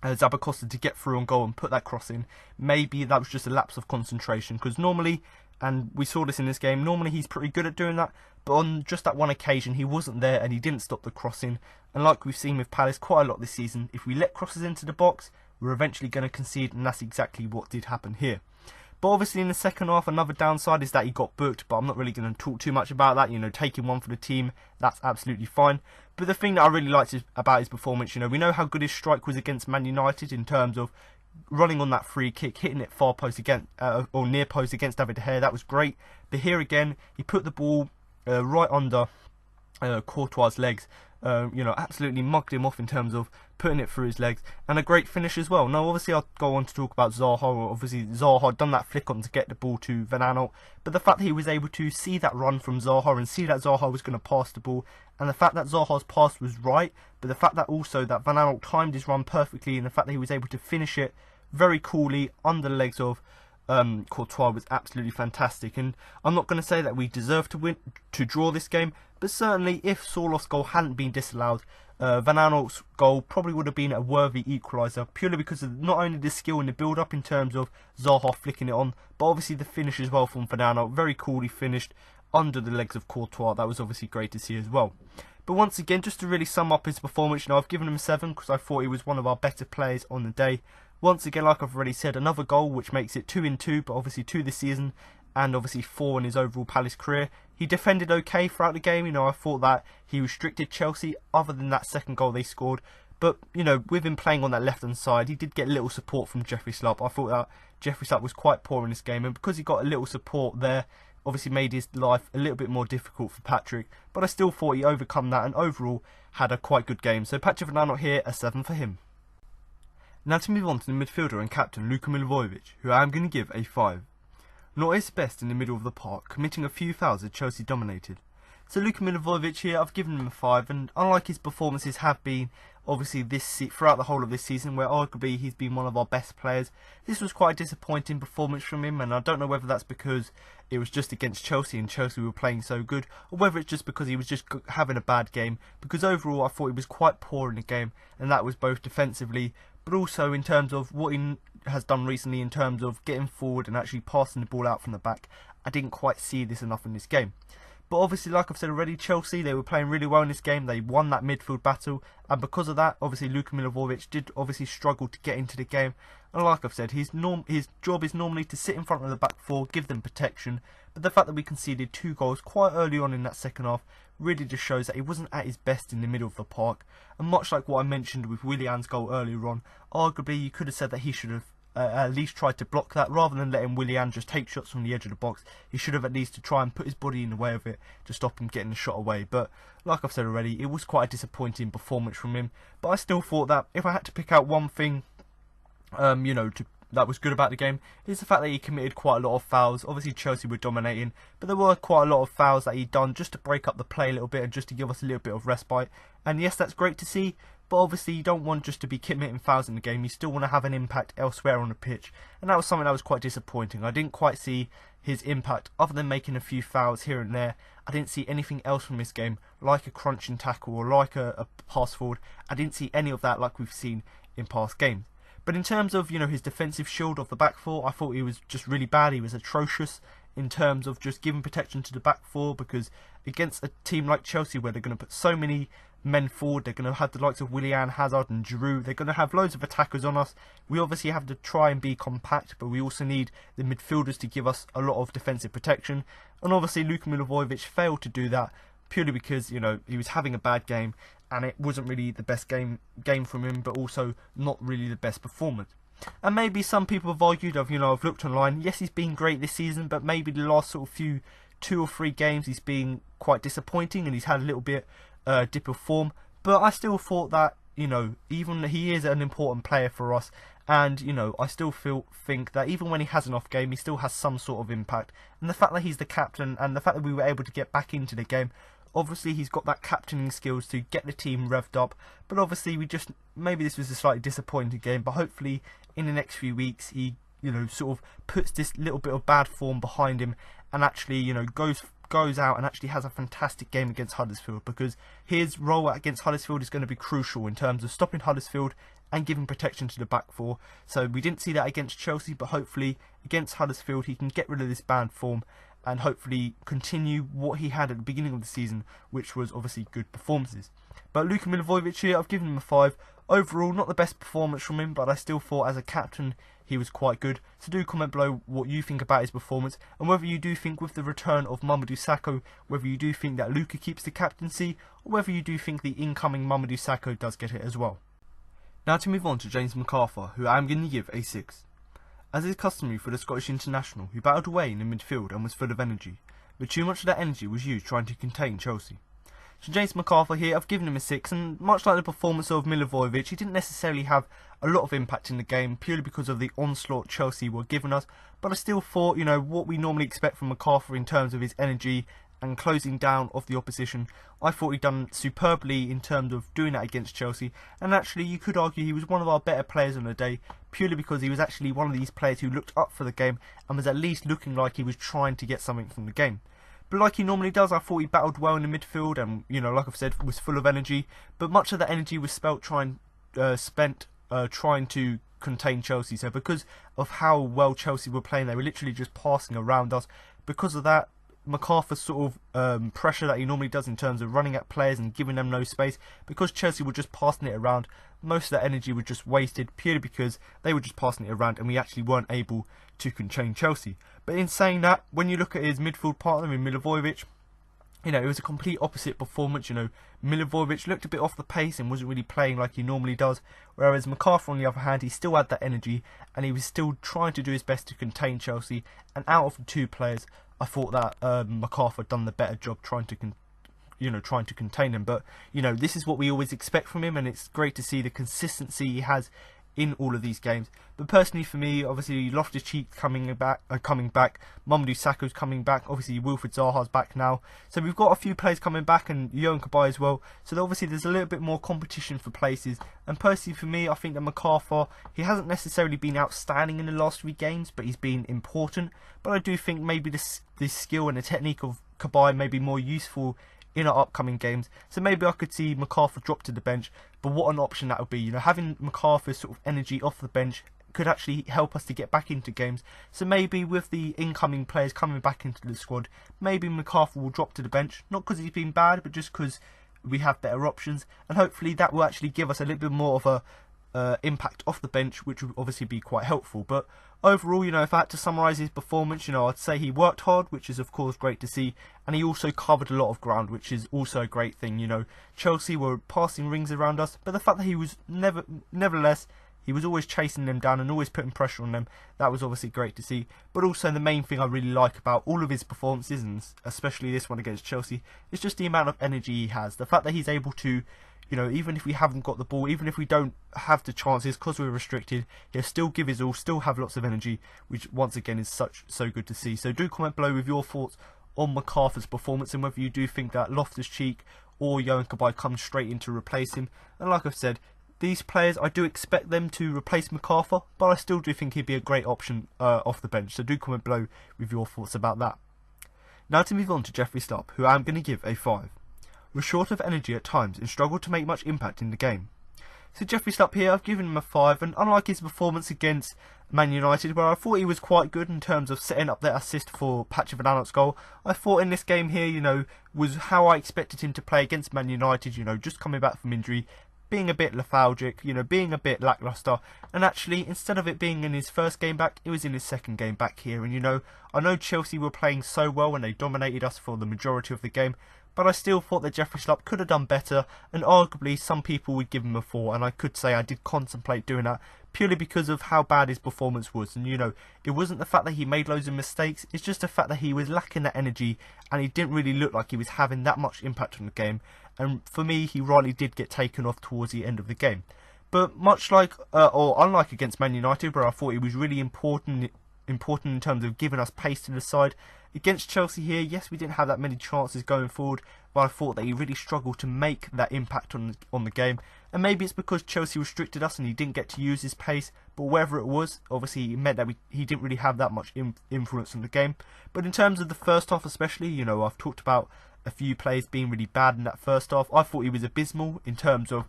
Zappacosta to get through on goal and put that cross in, maybe that was just a lapse of concentration, because normally, and we saw this in this game, normally he's pretty good at doing that, but on just that one occasion he wasn't there and he didn't stop the crossing. And like we've seen with Palace quite a lot this season, if we let crosses into the box, we're eventually going to concede, and that's exactly what did happen here. But obviously in the second half, another downside is that he got booked, but I'm not really going to talk too much about that. You know, taking one for the team, that's absolutely fine. But the thing that I really liked about his performance, you know, we know how good his strike was against Man United in terms of running on that free kick, hitting it far post against, or near post against David De Gea. That was great. But here again, he put the ball right under Courtois' legs. You know, absolutely mugged him off in terms of putting it through his legs, and a great finish as well. Now obviously I'll go on to talk about Zaha. Obviously Zaha had done that flick on to get the ball to Van Aanholt, but the fact that he was able to see that run from Zaha and see that Zaha was going to pass the ball, and the fact that Zaha's pass was right, but the fact that also that Van Aanholt timed his run perfectly, and the fact that he was able to finish it very coolly under the legs of Courtois was absolutely fantastic, and I'm not going to say that we deserved to draw this game, but certainly if Sørloth's goal hadn't been disallowed, Van Aanholt's goal probably would have been a worthy equaliser, purely because of not only the skill in the build-up in terms of Zaha flicking it on, but obviously the finish as well from Van Aanholt. Very coolly finished under the legs of Courtois. That was obviously great to see as well. But once again, just to really sum up his performance, I've given him a 7 because I thought he was one of our better players on the day. Once again, like I've already said, another goal which makes it 2 in 2, but obviously 2 this season, and obviously 4 in his overall Palace career. He defended okay throughout the game. I thought that he restricted Chelsea other than that second goal they scored. But, with him playing on that left-hand side, he did get little support from Jeffrey Schlupp. I thought that Jeffrey Schlupp was quite poor in this game, and because he got a little support there, obviously made his life a little bit more difficult for Patrick. But I still thought he overcome that and overall had a quite good game. So Patrick van Aanholt here, a 7 for him. Now to move on to the midfielder and captain Luka Milivojevic, who I am going to give a 5. Not his best in the middle of the park, committing a few fouls that Chelsea dominated. So Luka Milivojevic here, I've given him a 5, and unlike his performances have been obviously throughout the whole of this season, where arguably he's been one of our best players, this was quite a disappointing performance from him, and I don't know whether that's because it was just against Chelsea and Chelsea were playing so good, or whether it's just because he was just having a bad game, because overall I thought he was quite poor in the game, and that was both defensively, but also in terms of what he has done recently in terms of getting forward and actually passing the ball out from the back. I didn't quite see this enough in this game. But obviously, like I've said already, Chelsea, they were playing really well in this game. They won that midfield battle, and because of that, obviously Luka Milivojevic did obviously struggle to get into the game. And like I've said, his job is normally to sit in front of the back four, give them protection. But the fact that we conceded 2 goals quite early on in that second half really just shows that he wasn't at his best in the middle of the park. And much like what I mentioned with Willian's goal earlier on, arguably you could have said that he should have at least tried to block that rather than letting Willian just take shots from the edge of the box. He should have at least to try and put his body in the way of it to stop him getting the shot away. But like I've said already, it was quite a disappointing performance from him. But I still thought that if I had to pick out one thing, that was good about the game, is the fact that he committed quite a lot of fouls. Obviously Chelsea were dominating, but there were quite a lot of fouls that he'd done just to break up the play a little bit and just to give us a little bit of respite. And yes, that's great to see, but obviously you don't want just to be committing fouls in the game. You still want to have an impact elsewhere on the pitch, and that was something that was quite disappointing. I didn't quite see his impact other than making a few fouls here and there. I didn't see anything else from this game, like a crunching tackle or like a pass forward. I didn't see any of that like we've seen in past games. But in terms of, his defensive shield of the back four, I thought he was just really bad. He was atrocious in terms of just giving protection to the back four, because against a team like Chelsea where they're going to put so many men forward, they're going to have the likes of Willian, Hazard and Giroud, they're going to have loads of attackers on us. We obviously have to try and be compact, but we also need the midfielders to give us a lot of defensive protection. And obviously Luka Milivojevic failed to do that, purely because, he was having a bad game, and it wasn't really the best game from him, but also not really the best performance. And maybe some people have argued, I've looked online, yes, he's been great this season, but maybe the last sort of 2 or 3 games he's been quite disappointing, and he's had a little bit dip of form. But I still thought that, even he is an important player for us, and, I still think that even when he has an off game, he still has some sort of impact. And the fact that he's the captain, and the fact that we were able to get back into the game, obviously he's got that captaining skills to get the team revved up. But obviously maybe this was a slightly disappointing game, but hopefully in the next few weeks he, sort of puts this little bit of bad form behind him and actually, goes out and actually has a fantastic game against Huddersfield, because his role against Huddersfield is going to be crucial in terms of stopping Huddersfield and giving protection to the back four. So we didn't see that against Chelsea, but hopefully against Huddersfield he can get rid of this bad form and hopefully continue what he had at the beginning of the season, which was obviously good performances. But Luka Milivojevic here, I've given him a 5. Overall, not the best performance from him, but I still thought as a captain he was quite good. So do comment below what you think about his performance, and whether you do think with the return of Mamadou Sakho, whether you do think that Luka keeps the captaincy, or whether you do think the incoming Mamadou Sakho does get it as well. Now to move on to James McArthur, who I'm going to give a 6. As is customary for the Scottish international, who battled away in the midfield and was full of energy, but too much of that energy was used trying to contain Chelsea. So James McArthur here, I've given him a 6, and much like the performance of Milivojevic, he didn't necessarily have a lot of impact in the game, purely because of the onslaught Chelsea were giving us, but I still thought, what we normally expect from McArthur in terms of his energy and closing down of the opposition. I thought he'd done superbly in terms of doing that against Chelsea, and actually you could argue he was one of our better players on the day, purely because he was actually one of these players who looked up for the game and was at least looking like he was trying to get something from the game. But like he normally does, I thought he battled well in the midfield and, you know, like I've said, was full of energy, but much of that energy was spent trying to contain Chelsea. So because of how well Chelsea were playing, they were literally just passing around us. Because of that, MacArthur's sort of pressure that he normally does in terms of running at players and giving them no space, because Chelsea were just passing it around, most of that energy was just wasted purely because they were just passing it around and we actually weren't able to contain Chelsea. But in saying that, when you look at his midfield partner in Milivojevic, you know, it was a complete opposite performance. You know, Milivojevic looked a bit off the pace and wasn't really playing like he normally does, whereas MacArthur, on the other hand, he still had that energy and he was still trying to do his best to contain Chelsea. And out of the two players, I thought that MacArthur done the better job trying to contain him. But, you know, this is what we always expect from him, and it's great to see the consistency he has in all of these games. But personally for me, obviously Loftus-Cheek coming back, Mamadou Sakho's coming back, obviously Wilfried Zaha's back now. So we've got a few players coming back, and Johan Cabaye as well. So obviously there's a little bit more competition for places. And personally for me, I think that MacArthur, he hasn't necessarily been outstanding in the last 3 games, but he's been important. But I do think maybe this skill and the technique of Cabaye may be more useful in our upcoming games. So maybe I could see MacArthur drop to the bench, but what an option that would be. You know, having MacArthur's sort of energy off the bench could actually help us to get back into games. So maybe with the incoming players coming back into the squad, maybe MacArthur will drop to the bench, not because he's been bad, but just because we have better options, and hopefully that will actually give us a little bit more of a impact off the bench, which would obviously be quite helpful. But overall, you know, if I had to summarise his performance, you know, I'd say he worked hard, which is of course great to see, and he also covered a lot of ground, which is also a great thing. You know, Chelsea were passing rings around us, but the fact that he was nevertheless, he was always chasing them down and always putting pressure on them, that was obviously great to see. But also the main thing I really like about all of his performances, and especially this one against Chelsea, is just the amount of energy he has. The fact that he's able to, you know, even if we haven't got the ball, even if we don't have the chances because we're restricted, he'll still give his all, still have lots of energy, which once again is so good to see. So do comment below with your thoughts on MacArthur's performance and whether you do think that Loftus-Cheek or Johan Cabaye comes straight in to replace him. And like I've said, these players, I do expect them to replace MacArthur, but I still do think he'd be a great option off the bench. So do comment below with your thoughts about that. Now to move on to Jeffrey Schlupp, who I'm going to give a 5. Was short of energy at times and struggled to make much impact in the game. So Jeffrey Schlupp here, I've given him a 5, and unlike his performance against Man United, where I thought he was quite good in terms of setting up that assist for Patrick van Aanholt's goal, I thought in this game here, you know, was how I expected him to play against Man United, you know, just coming back from injury, being a bit lethargic, you know, being a bit lacklustre, and actually, instead of it being in his first game back, it was in his second game back here. And you know, I know Chelsea were playing so well and they dominated us for the majority of the game, but I still thought that Jeffrey Schlupp could have done better, and arguably some people would give him a 4, and I could say I did contemplate doing that, purely because of how bad his performance was. And you know, it wasn't the fact that he made loads of mistakes, it's just the fact that he was lacking that energy, and he didn't really look like he was having that much impact on the game. And for me, he rightly did get taken off towards the end of the game. But much like, or unlike against Man United, where I thought he was really important in terms of giving us pace to the side, against Chelsea here, yes, we didn't have that many chances going forward, but I thought that he really struggled to make that impact on the game. And maybe it's because Chelsea restricted us and he didn't get to use his pace, but wherever it was, obviously it meant that he didn't really have that much influence on the game. But in terms of the first half especially, you know, I've talked about a few players being really bad in that first half. I thought he was abysmal in terms of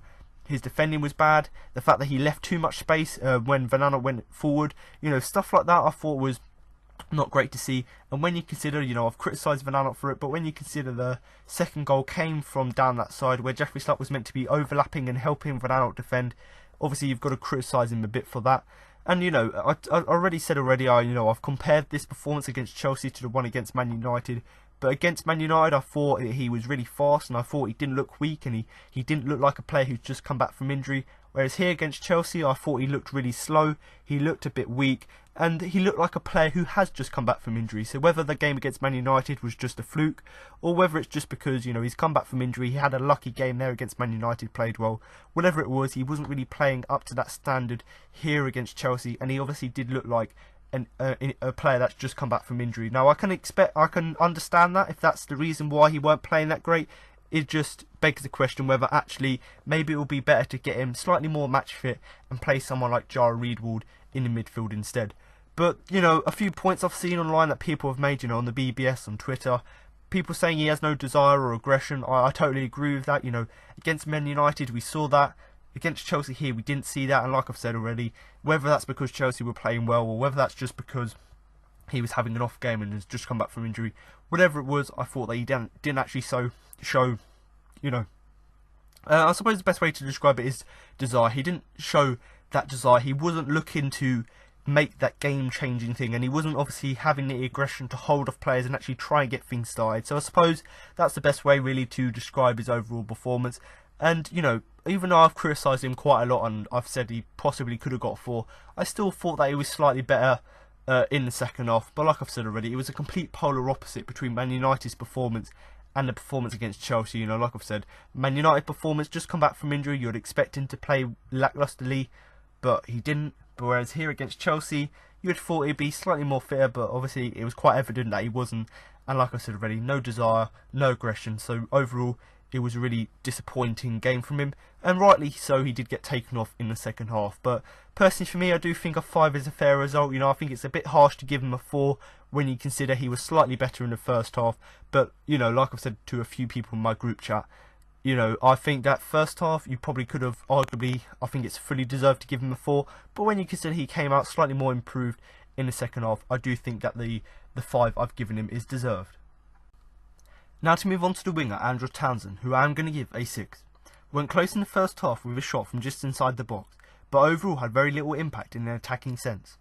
his defending was bad, the fact that he left too much space when Van Aanholt went forward, you know, stuff like that I thought was not great to see. And when you consider, you know, I've criticised Van Aanholt for it, but when you consider the second goal came from down that side where Jeffrey Schlupp was meant to be overlapping and helping Van Aanholt defend, obviously you've got to criticise him a bit for that. And you know, I already said I've compared this performance against Chelsea to the one against Man United. But against Man United, I thought he was really fast, and I thought he didn't look weak, and he didn't look like a player who's just come back from injury. Whereas here against Chelsea, I thought he looked really slow, he looked a bit weak, and he looked like a player who has just come back from injury. So whether the game against Man United was just a fluke, or whether it's just because, you know, he's come back from injury, he had a lucky game there against Man United, played well, whatever it was, he wasn't really playing up to that standard here against Chelsea, and he obviously did look like a player that's just come back from injury. Now I can understand that if that's the reason why he weren't playing that great. It just begs the question whether actually maybe it would be better to get him slightly more match fit and play someone like Jara Reedwald in the midfield instead. But, you know, a few points I've seen online that people have made, you know, on the BBS, on Twitter, people saying he has no desire or aggression. I totally agree with that. You know, against Man United we saw that. Against Chelsea here we didn't see that, and like I've said already, whether that's because Chelsea were playing well or whether that's just because he was having an off game and has just come back from injury, whatever it was, I thought that he didn't actually show, you know, I suppose the best way to describe it is desire. He didn't show that desire. He wasn't looking to make that game-changing thing, and he wasn't obviously having the aggression to hold off players and actually try and get things started. So I suppose that's the best way really to describe his overall performance. And, you know, even though I've criticised him quite a lot and I've said he possibly could have got 4, I still thought that he was slightly better in the second half. But like I've said already, it was a complete polar opposite between Man United's performance and the performance against Chelsea. You know, like I've said, Man United performance, just come back from injury, you'd expect him to play lacklusterly, but he didn't. But whereas here against Chelsea, you'd thought he'd be slightly more fitter, but obviously it was quite evident that he wasn't. And like I said already, no desire, no aggression. So overall, it was a really disappointing game from him, and rightly so. He did get taken off in the second half, but personally for me, I do think a 5 is a fair result. You know, I think it's a bit harsh to give him a 4 when you consider he was slightly better in the first half. But, you know, like I've said to a few people in my group chat, you know, I think that first half you probably could have arguably, I think it's fully deserved to give him a 4, but when you consider he came out slightly more improved in the second half, I do think that the 5 I've given him is deserved. Now to move on to the winger, Andros Townsend, who I am going to give a 6. Went close in the first half with a shot from just inside the box, but overall had very little impact in an attacking sense.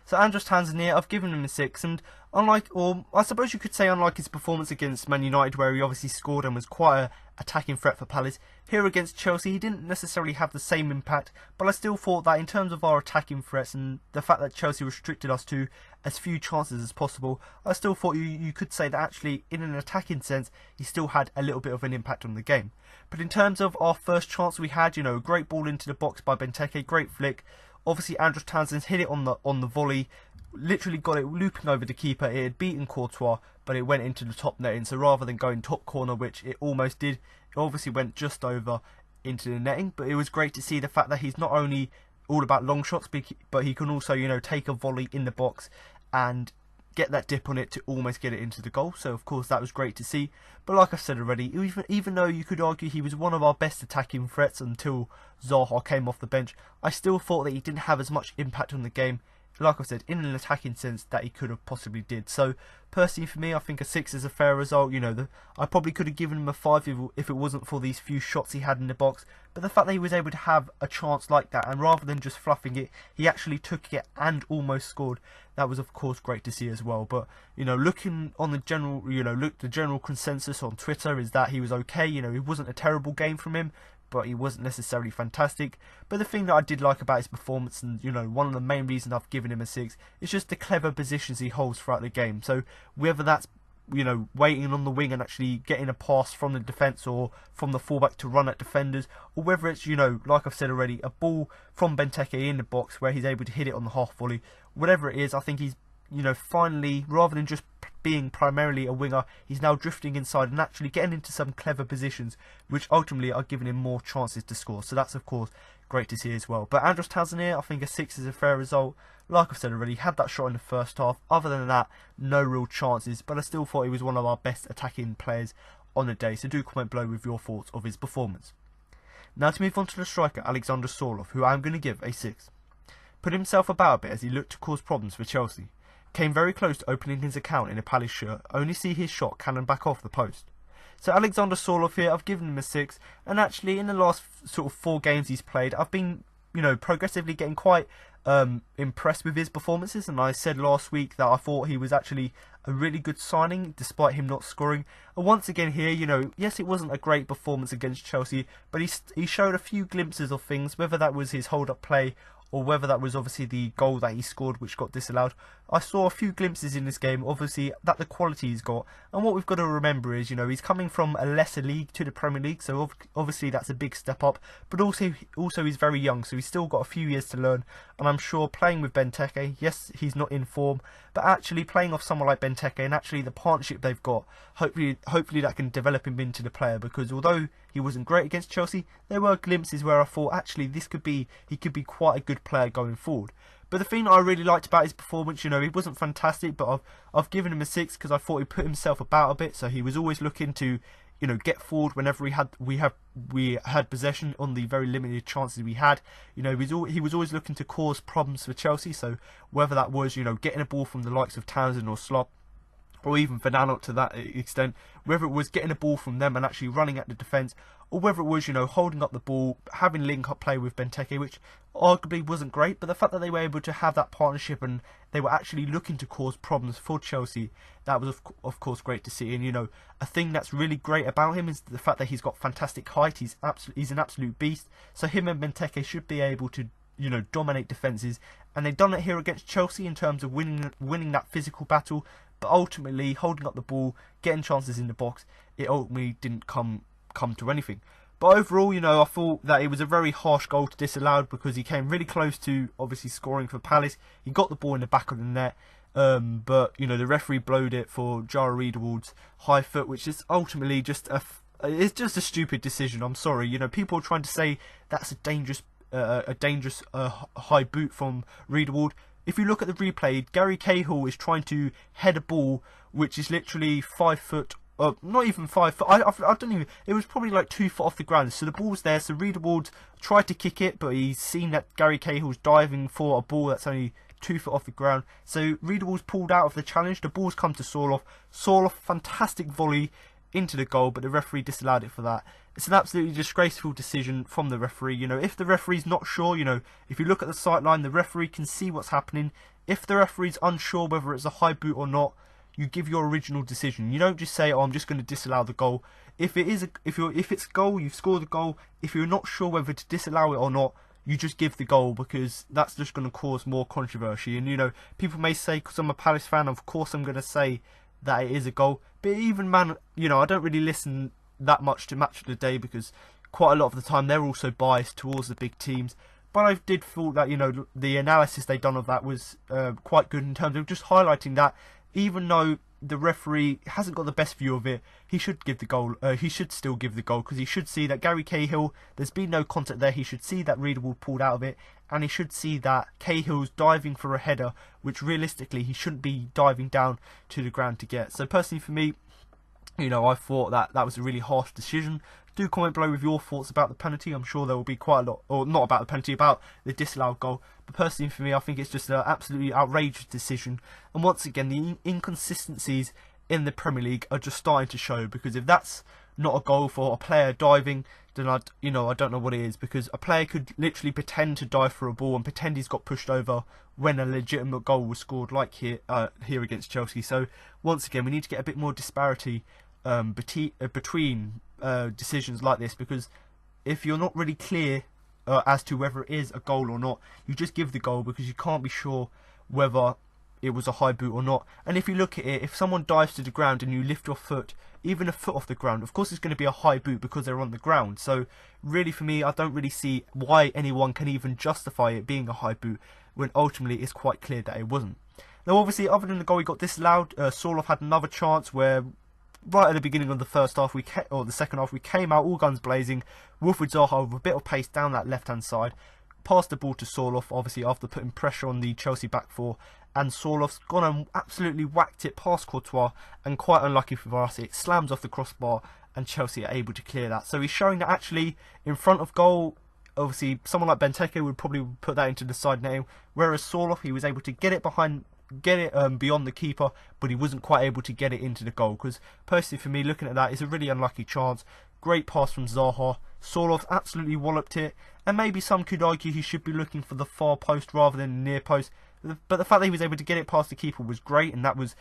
So Andros Townsend here, I've given him a 6, and unlike, or I suppose you could say unlike his performance against Man United, where he obviously scored and was quite an attacking threat for Palace, here against Chelsea he didn't necessarily have the same impact, but I still thought that in terms of our attacking threats and the fact that Chelsea restricted us to as few chances as possible, I still thought you could say that actually in an attacking sense he still had a little bit of an impact on the game. But in terms of our first chance we had, you know, great ball into the box by Benteke, great flick. Obviously Andros Townsend hit it on the volley, literally got it looping over the keeper. It had beaten Courtois, but it went into the top netting, so rather than going top corner, which it almost did, it obviously went just over into the netting. But it was great to see the fact that he's not only all about long shots, but he can also, you know, take a volley in the box and get that dip on it to almost get it into the goal. So of course that was great to see. But like I said already, even though you could argue he was one of our best attacking threats until Zaha came off the bench, I still thought that he didn't have as much impact on the game, like I said, in an attacking sense, that he could have possibly did. So personally for me, I think a 6 is a fair result. You know, I probably could have given him a 5 if it wasn't for these few shots he had in the box. But the fact that he was able to have a chance like that, and rather than just fluffing it, he actually took it and almost scored. That was of course great to see as well. But, you know, looking on the general, you know, the general consensus on Twitter is that he was okay. You know, it wasn't a terrible game from him, but he wasn't necessarily fantastic. But the thing that I did like about his performance, and, you know, one of the main reasons I've given him a 6, is just the clever positions he holds throughout the game. So whether that's, you know, waiting on the wing and actually getting a pass from the defence or from the fullback to run at defenders, or whether it's, you know, like I've said already, a ball from Benteke in the box where he's able to hit it on the half volley, whatever it is, I think he's, you know, finally, rather than just being primarily a winger, he's now drifting inside and actually getting into some clever positions, which ultimately are giving him more chances to score. So that's of course great to see as well. But Andros Townsend here, I think a 6 is a fair result. Like I've said already, had that shot in the first half. Other than that, no real chances, but I still thought he was one of our best attacking players on the day. So do comment below with your thoughts of his performance. Now to move on to the striker, Alexander Sørloth, who I'm going to give a 6. Put himself about a bit as he looked to cause problems for Chelsea. Came very close to opening his account in a Palace shirt, only see his shot cannon back off the post. So Alexander Sørloth here, I've given him a 6, and actually in the last sort of 4 games he's played, I've been, you know, progressively getting quite impressed with his performances, and I said last week that I thought he was actually a really good signing despite him not scoring. And once again here, you know, yes, it wasn't a great performance against Chelsea, but he showed a few glimpses of things, whether that was his hold-up play or whether that was obviously the goal that he scored which got disallowed. I saw a few glimpses in this game, obviously, that the quality he's got. And what we've got to remember is, you know, he's coming from a lesser league to the Premier League, so obviously that's a big step up. But also he's very young, so he's still got a few years to learn. And I'm sure playing with Benteke, yes, he's not in form, but actually playing off someone like Benteke and actually the partnership they've got, hopefully that can develop him into the player. Because although he wasn't great against Chelsea, there were glimpses where I thought actually he could be quite a good player going forward. But the thing that I really liked about his performance, you know, he wasn't fantastic, but I've given him a 6 because I thought he put himself about a bit. So he was always looking to, you know, get forward whenever we had possession on the very limited chances we had. You know, he was always looking to cause problems for Chelsea. So whether that was, you know, getting a ball from the likes of Townsend or Slop, or even Van Aanholt to that extent, whether it was getting a ball from them and actually running at the defence, or whether it was, you know, holding up the ball, having link-up play with Benteke, which arguably wasn't great, but the fact that they were able to have that partnership and they were actually looking to cause problems for Chelsea, that was of course great to see. And, you know, a thing that's really great about him is the fact that he's got fantastic height. He's an absolute beast. So him and Benteke should be able to, you know, dominate defences, and they've done it here against Chelsea in terms of winning that physical battle. But ultimately, holding up the ball, getting chances in the box, it ultimately didn't come to anything. But overall, you know, I thought that it was a very harsh goal to disallowed because he came really close to obviously scoring for Palace. He got the ball in the back of the net, but you know, the referee blowed it for Jara Riedewald's high foot, which is ultimately just it's just a stupid decision. I'm sorry, you know, people are trying to say that's a dangerous high boot from Riedewald. If you look at the replay, Gary Cahill is trying to head a ball which is literally 5 foot, not even 5 foot, I don't even, it was probably like 2 foot off the ground. So the ball's there, so Riedewald tried to kick it, but he's seen that Gary Cahill's diving for a ball that's only 2 foot off the ground. So Riedewald's pulled out of the challenge, the ball's come to Sørloth. Sørloth, fantastic volley into the goal, but the referee disallowed it for that. It's an absolutely disgraceful decision from the referee. You know, if the referee's not sure, you know, if you look at the sight line, the referee can see what's happening. If the referee's unsure whether it's a high boot or not, you give your original decision. You don't just say, "Oh, I'm just going to disallow the goal." If it's a goal, you've scored the goal. If you're not sure whether to disallow it or not, you just give the goal, because that's just going to cause more controversy. And, you know, people may say, because I'm a Palace fan, of course I'm going to say that it is a goal. But even, man, you know, I don't really listen that much to Match of the Day because quite a lot of the time they're also biased towards the big teams. But I did feel that, you know, the analysis they done of that was quite good in terms of just highlighting that even though the referee hasn't got the best view of it, he should give the goal. He should still give the goal, because he should see that Gary Cahill, there's been no contact there. He should see that Riedewald pulled out of it, and he should see that Cahill's diving for a header, which realistically he shouldn't be diving down to the ground to get. So personally for me, you know, I thought that was a really harsh decision. Do comment below with your thoughts about the penalty. I'm sure there will be quite a lot, or not about the penalty, about the disallowed goal. But personally for me, I think it's just an absolutely outrageous decision. And once again, the inconsistencies in the Premier League are just starting to show, because if that's not a goal for a player diving, then I don't know what it is, because a player could literally pretend to dive for a ball and pretend he's got pushed over when a legitimate goal was scored, like here against Chelsea. So once again, we need to get a bit more disparity between decisions like this, because if you're not really clear as to whether it is a goal or not, you just give the goal, because you can't be sure whether it was a high boot or not. And if you look at it, if someone dives to the ground and you lift your foot, even a foot off the ground, of course it's going to be a high boot because they're on the ground. So really for me, I don't really see why anyone can even justify it being a high boot when ultimately it's quite clear that it wasn't. Now obviously, other than the goal he got disallowed, Sørloth had another chance where right at the beginning of the first half, the second half, we came out all guns blazing. Wilfried Zaha with a bit of pace down that left-hand side, passed the ball to Sørloth, obviously after putting pressure on the Chelsea back four, and Sørloth's gone and absolutely whacked it past Courtois, and quite unlucky for us, it slams off the crossbar, and Chelsea are able to clear that. So he's showing that actually in front of goal, obviously someone like Benteke would probably put that into the side net, whereas Sørloth, he was able to get it beyond the keeper, but he wasn't quite able to get it into the goal. Because personally for me, looking at that, it's a really unlucky chance. Great pass from Zaha. Sørloth absolutely walloped it, and maybe some could argue he should be looking for the far post rather than the near post, but the fact that he was able to get it past the keeper was great, and that was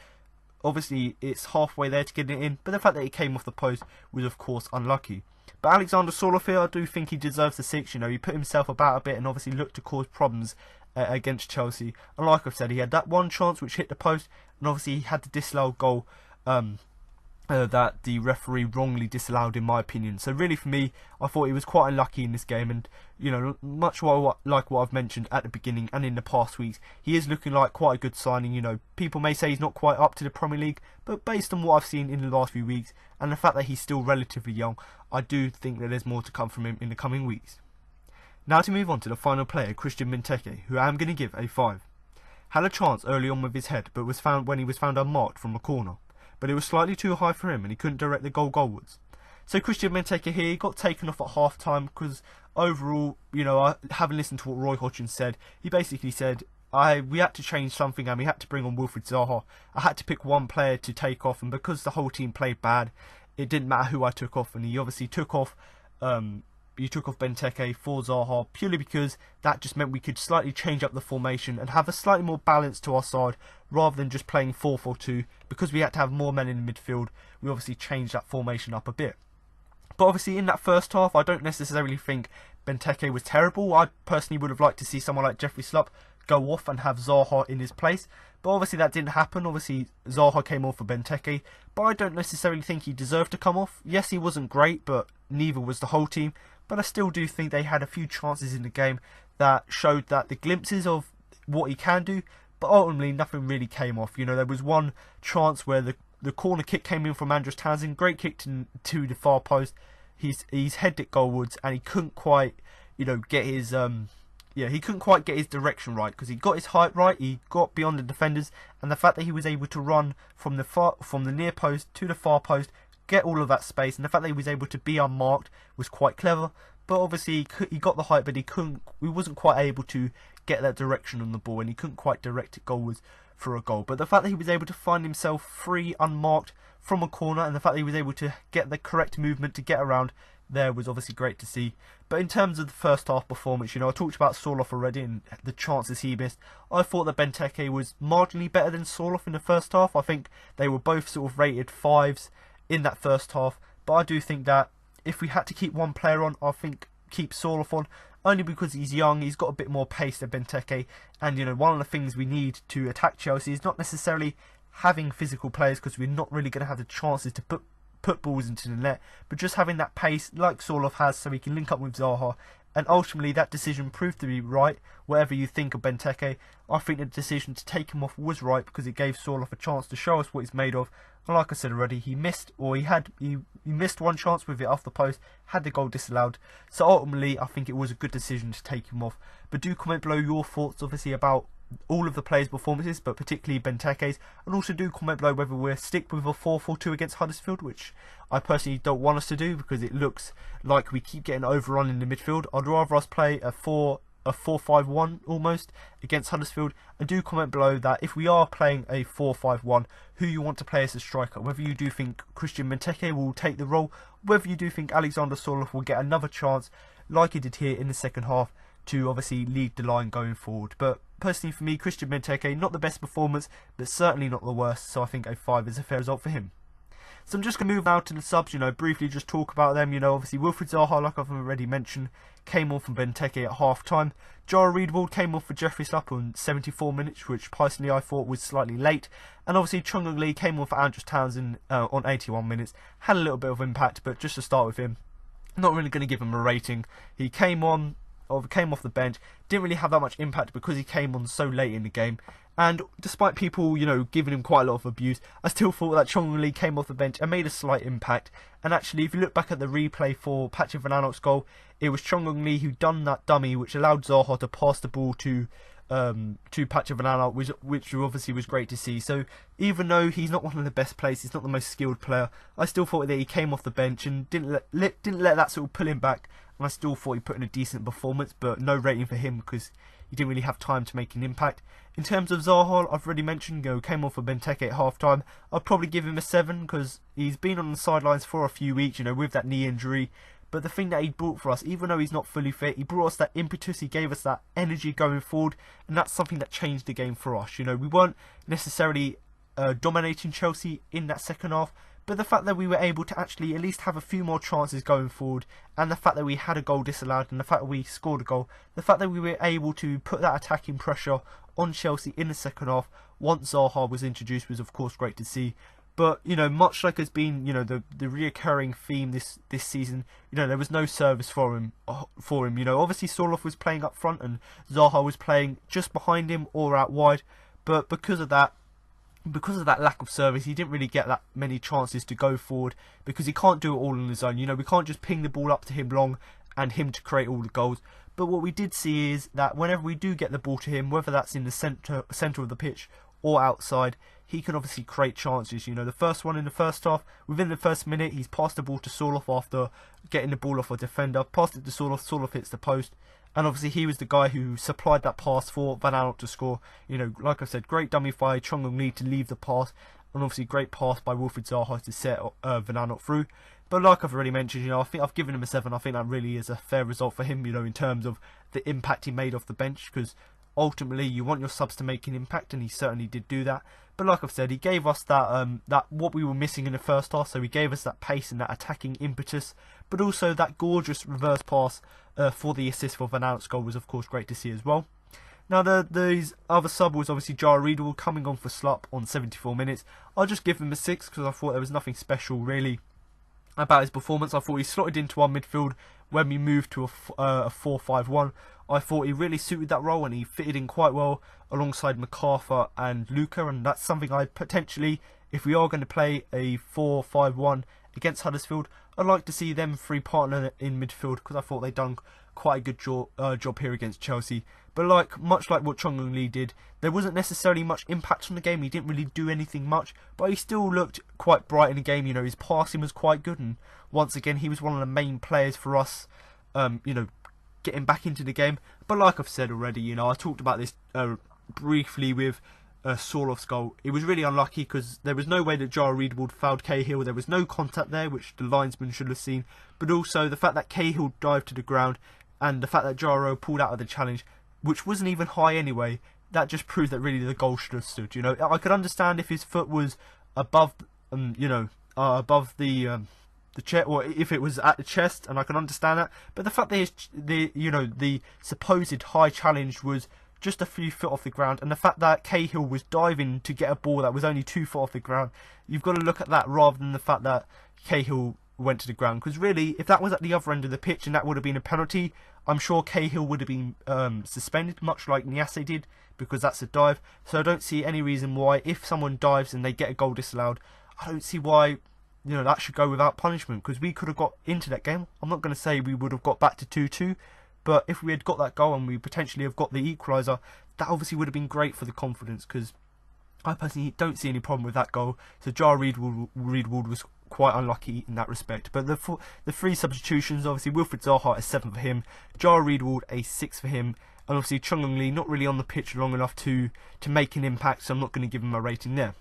obviously, it's halfway there to get it in, but the fact that it came off the post was of course unlucky. But Alexander Sørloth here, I do think he deserves the 6. You know, he put himself about a bit and obviously looked to cause problems against Chelsea. And like I've said, he had that one chance which hit the post, and obviously he had the disallowed goal that the referee wrongly disallowed, in my opinion. So really, for me, I thought he was quite unlucky in this game, and you know, much like what I've mentioned at the beginning and in the past weeks, he is looking like quite a good signing. You know, people may say he's not quite up to the Premier League, but based on what I've seen in the last few weeks and the fact that he's still relatively young, I do think that there's more to come from him in the coming weeks. Now to move on to the final player, Christian Benteke, who I am going to give a 5. Had a chance early on with his head, but was found when he was found unmarked from a corner. But it was slightly too high for him and he couldn't direct the goal goalwards. So Christian Benteke here got taken off at half time because overall, you know, having listened to what Roy Hodgson said, he basically said, we had to change something and we had to bring on Wilfried Zaha. I had to pick one player to take off, and because the whole team played bad, it didn't matter who I took off, and he obviously took off Benteke for Zaha purely because that just meant we could slightly change up the formation and have a slightly more balance to our side rather than just playing 4-4-2. Because we had to have more men in the midfield, we obviously changed that formation up a bit. But obviously in that first half, I don't necessarily think Benteke was terrible. I personally would have liked to see someone like Jeffrey Schlupp go off and have Zaha in his place. But obviously that didn't happen. Obviously Zaha came on for Benteke, but I don't necessarily think he deserved to come off. Yes, he wasn't great, but neither was the whole team. But I still do think they had a few chances in the game that showed that the glimpses of what he can do, but ultimately nothing really came off. You know, there was one chance where the corner kick came in from Andros Townsend, great kick to the far post. He's headed it goalwards and he couldn't quite, you know, get his he couldn't quite get his direction right, because he got his height right, he got beyond the defenders, and the fact that he was able to run from the near post to the far post, get all of that space, and the fact that he was able to be unmarked was quite clever. But obviously he got the height, but he wasn't quite able to get that direction on the ball, and he couldn't quite direct it goalwards for a goal. But the fact that he was able to find himself free, unmarked from a corner, and the fact that he was able to get the correct movement to get around there was obviously great to see. But in terms of the first half performance, you know, I talked about Sørloth already and the chances he missed. I thought that Benteke was marginally better than Sørloth in the first half. I think they were both sort of rated 5s in that first half. But I do think that if we had to keep one player on, I think keep Sørloth on, only because he's young, he's got a bit more pace than Benteke. And, you know, one of the things we need to attack Chelsea is not necessarily having physical players, because we're not really going to have the chances to put balls into the net, but just having that pace like Sørloth has, so he can link up with Zaha. And ultimately that decision proved to be right. Whatever you think of Benteke, I think the decision to take him off was right, because it gave Sørloth a chance to show us what he's made of. And like I said already, he missed one chance with it off the post, had the goal disallowed. So ultimately I think it was a good decision to take him off. But do comment below your thoughts obviously about all of the players' performances, but particularly Benteke's, and also do comment below whether we'll stick with a 4-4-2 against Huddersfield, which I personally don't want us to do, because it looks like we keep getting overrun in the midfield. I'd rather us play a 4-5-1 almost against Huddersfield. And do comment below that if we are playing a 4-5-1, who you want to play as a striker, whether you do think Christian Benteke will take the role, whether you do think Alexander Sørloth will get another chance like he did here in the second half to obviously lead the line going forward. But personally for me, Christian Benteke, not the best performance, but certainly not the worst, so I think a 5 is a fair result for him. So I'm just going to move now to the subs, you know, briefly just talk about them. You know, obviously Wilfried Zaha, like I've already mentioned, came on from Benteke at half time. Jara Reedwald came on for Jeffrey Schlupp on 74 minutes, which personally I thought was slightly late. And obviously Chung Lee came on for Andros Townsend on 81 minutes. Had a little bit of impact, but just to start with him, not really going to give him a rating. He came off the bench, didn't really have that much impact because he came on so late in the game. And despite people, you know, giving him quite a lot of abuse, I still thought that Chung Lee came off the bench and made a slight impact. And actually, if you look back at the replay for Patrick van Aanholt's goal, it was Chung Lee who done that dummy, which allowed Zaha to pass the ball to Patrick van Aanholt, which obviously was great to see. So even though he's not one of the best players, he's not the most skilled player, I still thought that he came off the bench and didn't let that sort of pull him back. And I still thought he put in a decent performance, but no rating for him because he didn't really have time to make an impact. In terms of Zaha, I've already mentioned, came on for Benteke at half time. I'd probably give him a 7 because he's been on the sidelines for a few weeks, you know, with that knee injury. But the thing that he brought for us, even though he's not fully fit, he brought us that impetus, he gave us that energy going forward, and that's something that changed the game for us. You know, we weren't necessarily dominating Chelsea in that second half, but the fact that we were able to actually at least have a few more chances going forward, and the fact that we had a goal disallowed, and the fact that we scored a goal, the fact that we were able to put that attacking pressure on Chelsea in the second half once Zaha was introduced was of course great to see. But, you know, much like has been, you know, the reoccurring theme this season, you know, there was no service for him. You know, obviously Sørloth was playing up front and Zaha was playing just behind him or out wide. But because of that lack of service, he didn't really get that many chances to go forward because he can't do it all on his own. You know, we can't just ping the ball up to him long and him to create all the goals. But what we did see is that whenever we do get the ball to him, whether that's in the centre of the pitch or outside, he can obviously create chances. You know, the first one in the first half, within the first minute, he's passed the ball to Sørloth after getting the ball off a defender, passed it to Sørloth, Sørloth hits the post, and obviously he was the guy who supplied that pass for Van Aanholt to score. You know, like I said, great dummy by Chong Lee to leave the pass, and obviously great pass by Wilfried Zaha to set Van Aanholt through. But like I've already mentioned, you know, I think I've given him a 7. I think that really is a fair result for him, you know, in terms of the impact he made off the bench, because ultimately you want your subs to make an impact, and he certainly did do that. But like I've said, he gave us that what we were missing in the first half. So he gave us that pace and that attacking impetus, but also that gorgeous reverse pass for the assist for Van Aanholt's goal was of course great to see as well. Now the other sub was obviously Jara Riedel coming on for Slup on 74 minutes. I'll just give him a 6 because I thought there was nothing special really about his performance. I thought he slotted into our midfield when we moved to a 4-5-1. I thought he really suited that role and he fitted in quite well alongside MacArthur and Luca, and that's something I potentially, if we are going to play a 4-5-1 against Huddersfield, I'd like to see them three partner in midfield because I thought they'd done quite a good job here against Chelsea. But much like what Chong Lee did, there wasn't necessarily much impact on the game. He didn't really do anything much, but he still looked quite bright in the game. You know, his passing was quite good, and once again, he was one of the main players for us, you know, getting back into the game. But like I've said already, you know, I talked about this briefly with Sørloth's goal. It was really unlucky because there was no way that Jara Riedel fouled Cahill. There was no contact there, which the linesman should have seen. But also the fact that Cahill dived to the ground and the fact that Jara pulled out of the challenge, which wasn't even high anyway, that just proves that really the goal should have stood. You know, I could understand if his foot was above, you know, above the chest, or if it was at the chest, and I can understand that. But the fact that the supposed high challenge was just a few foot off the ground, and the fact that Cahill was diving to get a ball that was only 2 foot off the ground, you've got to look at that rather than the fact that Cahill went to the ground. Because really, if that was at the other end of the pitch and that would have been a penalty, I'm sure Cahill would have been suspended, much like Niasse did, because that's a dive. So I don't see any reason why, if someone dives and they get a goal disallowed, I don't see why, you know, that should go without punishment, because we could have got into that game. I'm not going to say we would have got back to 2-2, but if we had got that goal and we potentially have got the equaliser, that obviously would have been great for the confidence, because I personally don't see any problem with that goal. So Jara Riedel was quite unlucky in that respect. But the 3 substitutions, obviously Wilfried Zaha a 7 for him, Jara Riedel a 6 for him, and obviously Chong Lee not really on the pitch long enough to make an impact, so I'm not going to give him a rating there.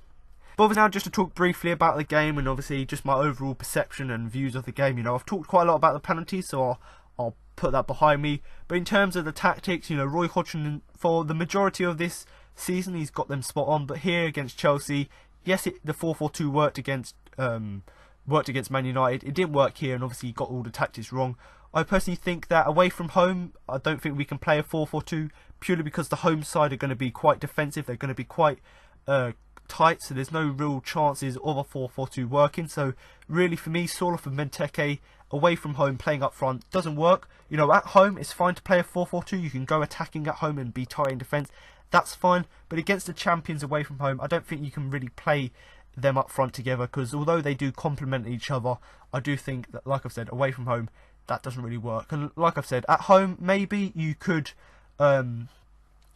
But obviously now just to talk briefly about the game and obviously just my overall perception and views of the game. You know, I've talked quite a lot about the penalties, so I'll put that behind me. But in terms of the tactics, you know, Roy Hodgson, for the majority of this season, he's got them spot on. But here against Chelsea, yes, the 4-4-2 worked against Man United. It didn't work here, and obviously he got all the tactics wrong. I personally think that away from home, I don't think we can play a 4-4-2 purely because the home side are going to be quite defensive. They're going to be quite tight, so there's no real chances of a 4-4-2 working. So really for me, Sørloth and Benteke away from home playing up front doesn't work. You know, at home it's fine to play a 4-4-2. You can go attacking at home and be tight in defence. That's fine. But against the champions away from home, I don't think you can really play them up front together, because although they do complement each other, I do think that, like I've said, away from home that doesn't really work. And like I've said, at home maybe you could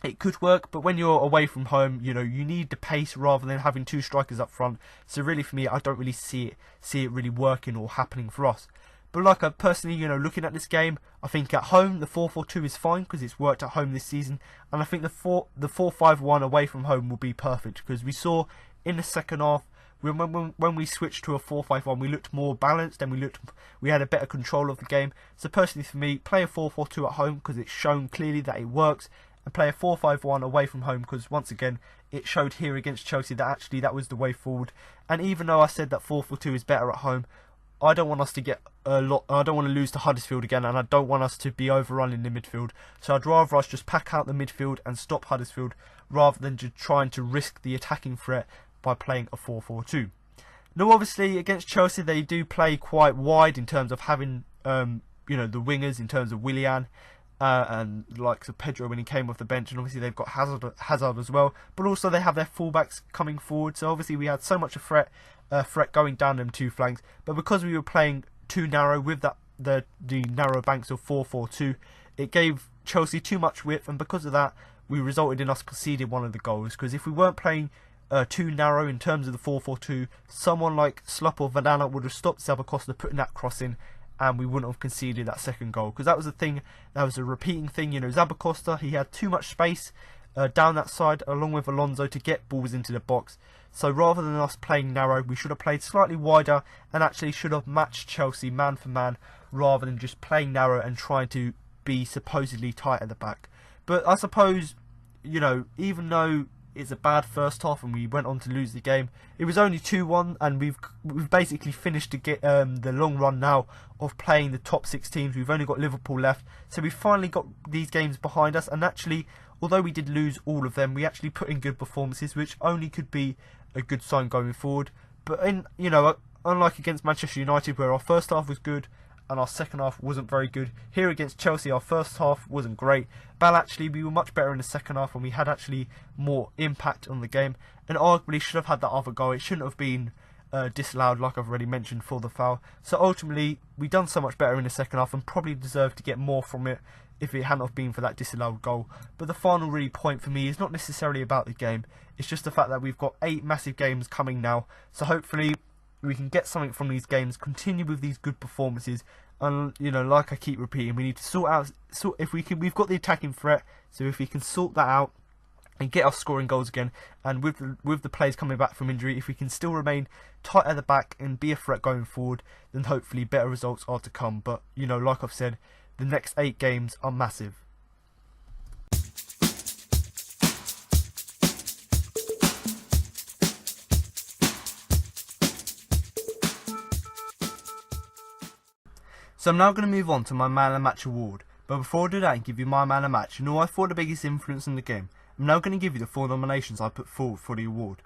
it could work, but when you're away from home, you know, you need the pace rather than having 2 strikers up front. So really for me, I don't really see it really working or happening for us. But like I personally, you know, looking at this game, I think at home the 4-4-2 is fine because it's worked at home this season, and I think the 4-5-1 away from home will be perfect, because we saw in the second half when we switched to a 4-5-1, we looked more balanced and we had a better control of the game. So personally for me, play a 4-4-2 at home because it's shown clearly that it works, and play a 4-5-1 away from home because once again it showed here against Chelsea that actually that was the way forward. And even though I said that 4-4-2 is better at home, I don't want us to get a lot. I don't want to lose to Huddersfield again, and I don't want us to be overrun in the midfield. So I'd rather us just pack out the midfield and stop Huddersfield, rather than just trying to risk the attacking threat by playing a 4-4-2. Now, obviously, against Chelsea, they do play quite wide in terms of having, the wingers in terms of Willian and the likes of Pedro when he came off the bench, and obviously they've got Hazard as well. But also they have their fullbacks coming forward. So obviously we had so much a threat going down them two flanks. But because we were playing too narrow with the narrow banks of 4-4-2, it gave Chelsea too much width, and because of that, we resulted in us conceding one of the goals. Because if we weren't playing too narrow in terms of the 4-4-2, someone like Sørloth or Van Aanholt would have stopped Zappacosta putting that cross in, and we wouldn't have conceded that second goal. Because that was the thing, that was a repeating thing. Zappacosta, he had too much space down that side along with Alonso to get balls into the box. So rather than us playing narrow, we should have played slightly wider and actually should have matched Chelsea man for man, rather than just playing narrow and trying to be supposedly tight at the back. But I suppose, even though it's a bad first half and we went on to lose the game, it was only 2-1, and we've basically finished to get the long run now of playing the top 6 teams. We've only got Liverpool left, so we finally got these games behind us. And actually, although we did lose all of them, we actually put in good performances, which only could be a good sign going forward. But unlike against Manchester United, where our first half was good and our second half wasn't very good, here against Chelsea our first half wasn't great, but actually we were much better in the second half, and we had actually more impact on the game, and arguably should have had that other goal. It shouldn't have been disallowed, like I've already mentioned, for the foul. So ultimately we done so much better in the second half and probably deserved to get more from it if it hadn't have been for that disallowed goal. But the final really point for me is not necessarily about the game, it's just the fact that we've got 8 massive games coming now, so hopefully we can get something from these games, continue with these good performances, and like I keep repeating, we need to we've got the attacking threat, so if we can sort that out and get us scoring goals again, and with the players coming back from injury, if we can still remain tight at the back and be a threat going forward, then hopefully better results are to come. But like I've said, the next 8 games are massive. So I'm now going to move on to my Man of the Match award, but before I do that and give you my Man of the Match, I thought the biggest influence in the game, I'm now going to give you the 4 nominations I put forward for the award.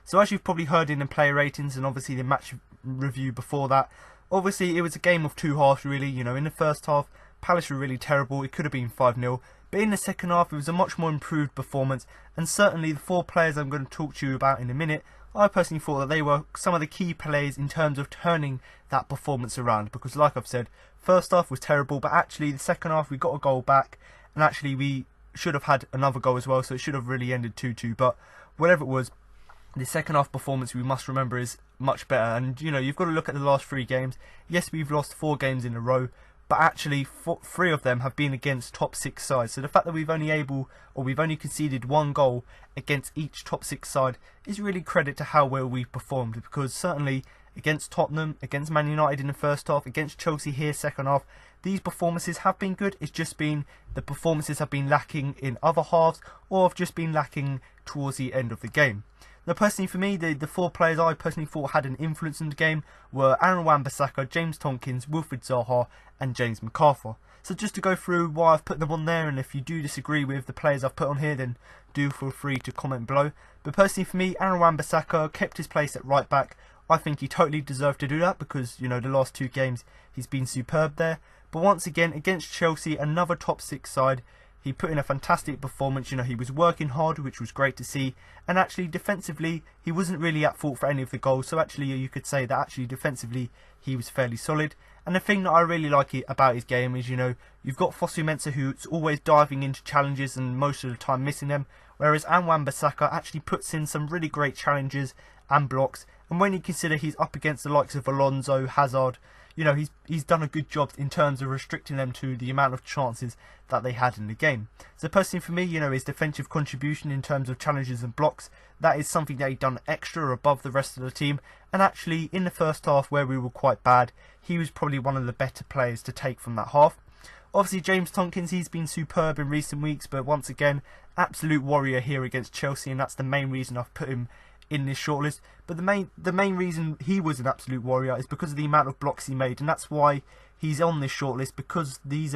So as you've probably heard in the player ratings and obviously the match review before that, obviously it was a game of 2 halves really. In the first half, Palace were really terrible, it could have been 5-0, but in the second half it was a much more improved performance, and certainly the 4 players I'm going to talk to you about in a minute, I personally thought that they were some of the key players in terms of turning that performance around, because like I've said, first half was terrible, but actually the second half we got a goal back, and actually we should have had another goal as well, so it should have really ended 2-2, but whatever it was, the second half performance, we must remember, is much better. And you've got to look at the last 3 games. Yes, we've lost 4 games in a row, but actually 3 of them have been against top 6 sides. So the fact that we've only conceded 1 goal against each top 6 side is really credit to how well we've performed, because certainly against Tottenham, against Man United in the first half, against Chelsea here second half, these performances have been good. It's just been the performances have been lacking in other halves, or have just been lacking towards the end of the game. Now personally for me, the 4 players I personally thought had an influence in the game were Aaron Wan-Bissaka, James Tompkins, Wilfried Zaha and James McArthur. So just to go through why I've put them on there, and if you do disagree with the players I've put on here, then do feel free to comment below. But personally for me, Aaron Wan-Bissaka kept his place at right back. I think he totally deserved to do that because, the last 2 games he's been superb there. But once again, against Chelsea, another top 6 side, he put in a fantastic performance. He was working hard, which was great to see. And actually, defensively, he wasn't really at fault for any of the goals. So actually, you could say that actually, defensively, he was fairly solid. And the thing that I really like about his game is, you've got Fosu Mensah, who's always diving into challenges and most of the time missing them. Whereas Aaron Wan-Bissaka actually puts in some really great challenges and blocks. And when you consider he's up against the likes of Alonso, Hazard, he's done a good job in terms of restricting them to the amount of chances that they had in the game. So personally for me, his defensive contribution in terms of challenges and blocks, that is something that he'd done extra or above the rest of the team. And actually in the first half, where we were quite bad, he was probably one of the better players to take from that half. Obviously, James Tompkins, he's been superb in recent weeks, but once again, absolute warrior here against Chelsea, and that's the main reason I've put him in this shortlist. But the main reason he was an absolute warrior is because of the amount of blocks he made, and that's why he's on this shortlist, because these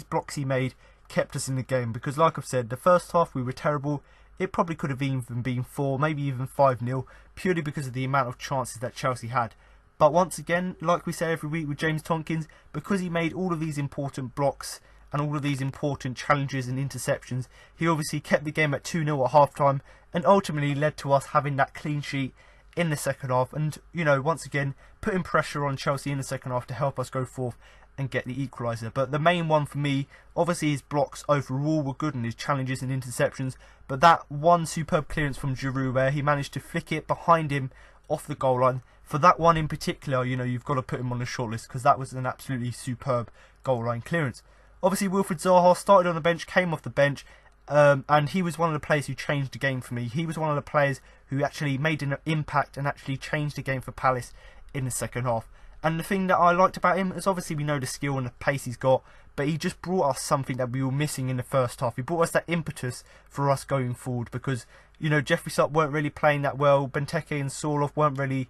blocks he made kept us in the game. Because like I've said, the first half we were terrible. It probably could have even been 4, maybe even 5-0, purely because of the amount of chances that Chelsea had. But once again, like we say every week with James Tompkins, because he made all of these important blocks and all of these important challenges and interceptions, he obviously kept the game at 2-0 at half-time, and ultimately led to us having that clean sheet in the second half, and, you know, once again, putting pressure on Chelsea in the second half to help us go forth and get the equaliser. But the main one for me, obviously his blocks overall were good and his challenges and interceptions, but that one superb clearance from Giroud where he managed to flick it behind him off the goal line, for that one in particular, you know, you've got to put him on the shortlist, because that was an absolutely superb goal line clearance. Obviously Wilfried Zaha started on the bench, came off the bench, and he was one of the players who changed the game for me. He was one of the players who actually made an impact and actually changed the game for Palace in the second half. And the thing that I liked about him is, obviously we know the skill and the pace he's got, but he just brought us something that we were missing in the first half. He brought us that impetus for us going forward, because, you know, Jeffrey Supp weren't really playing that well. Benteke and Sørloth weren't really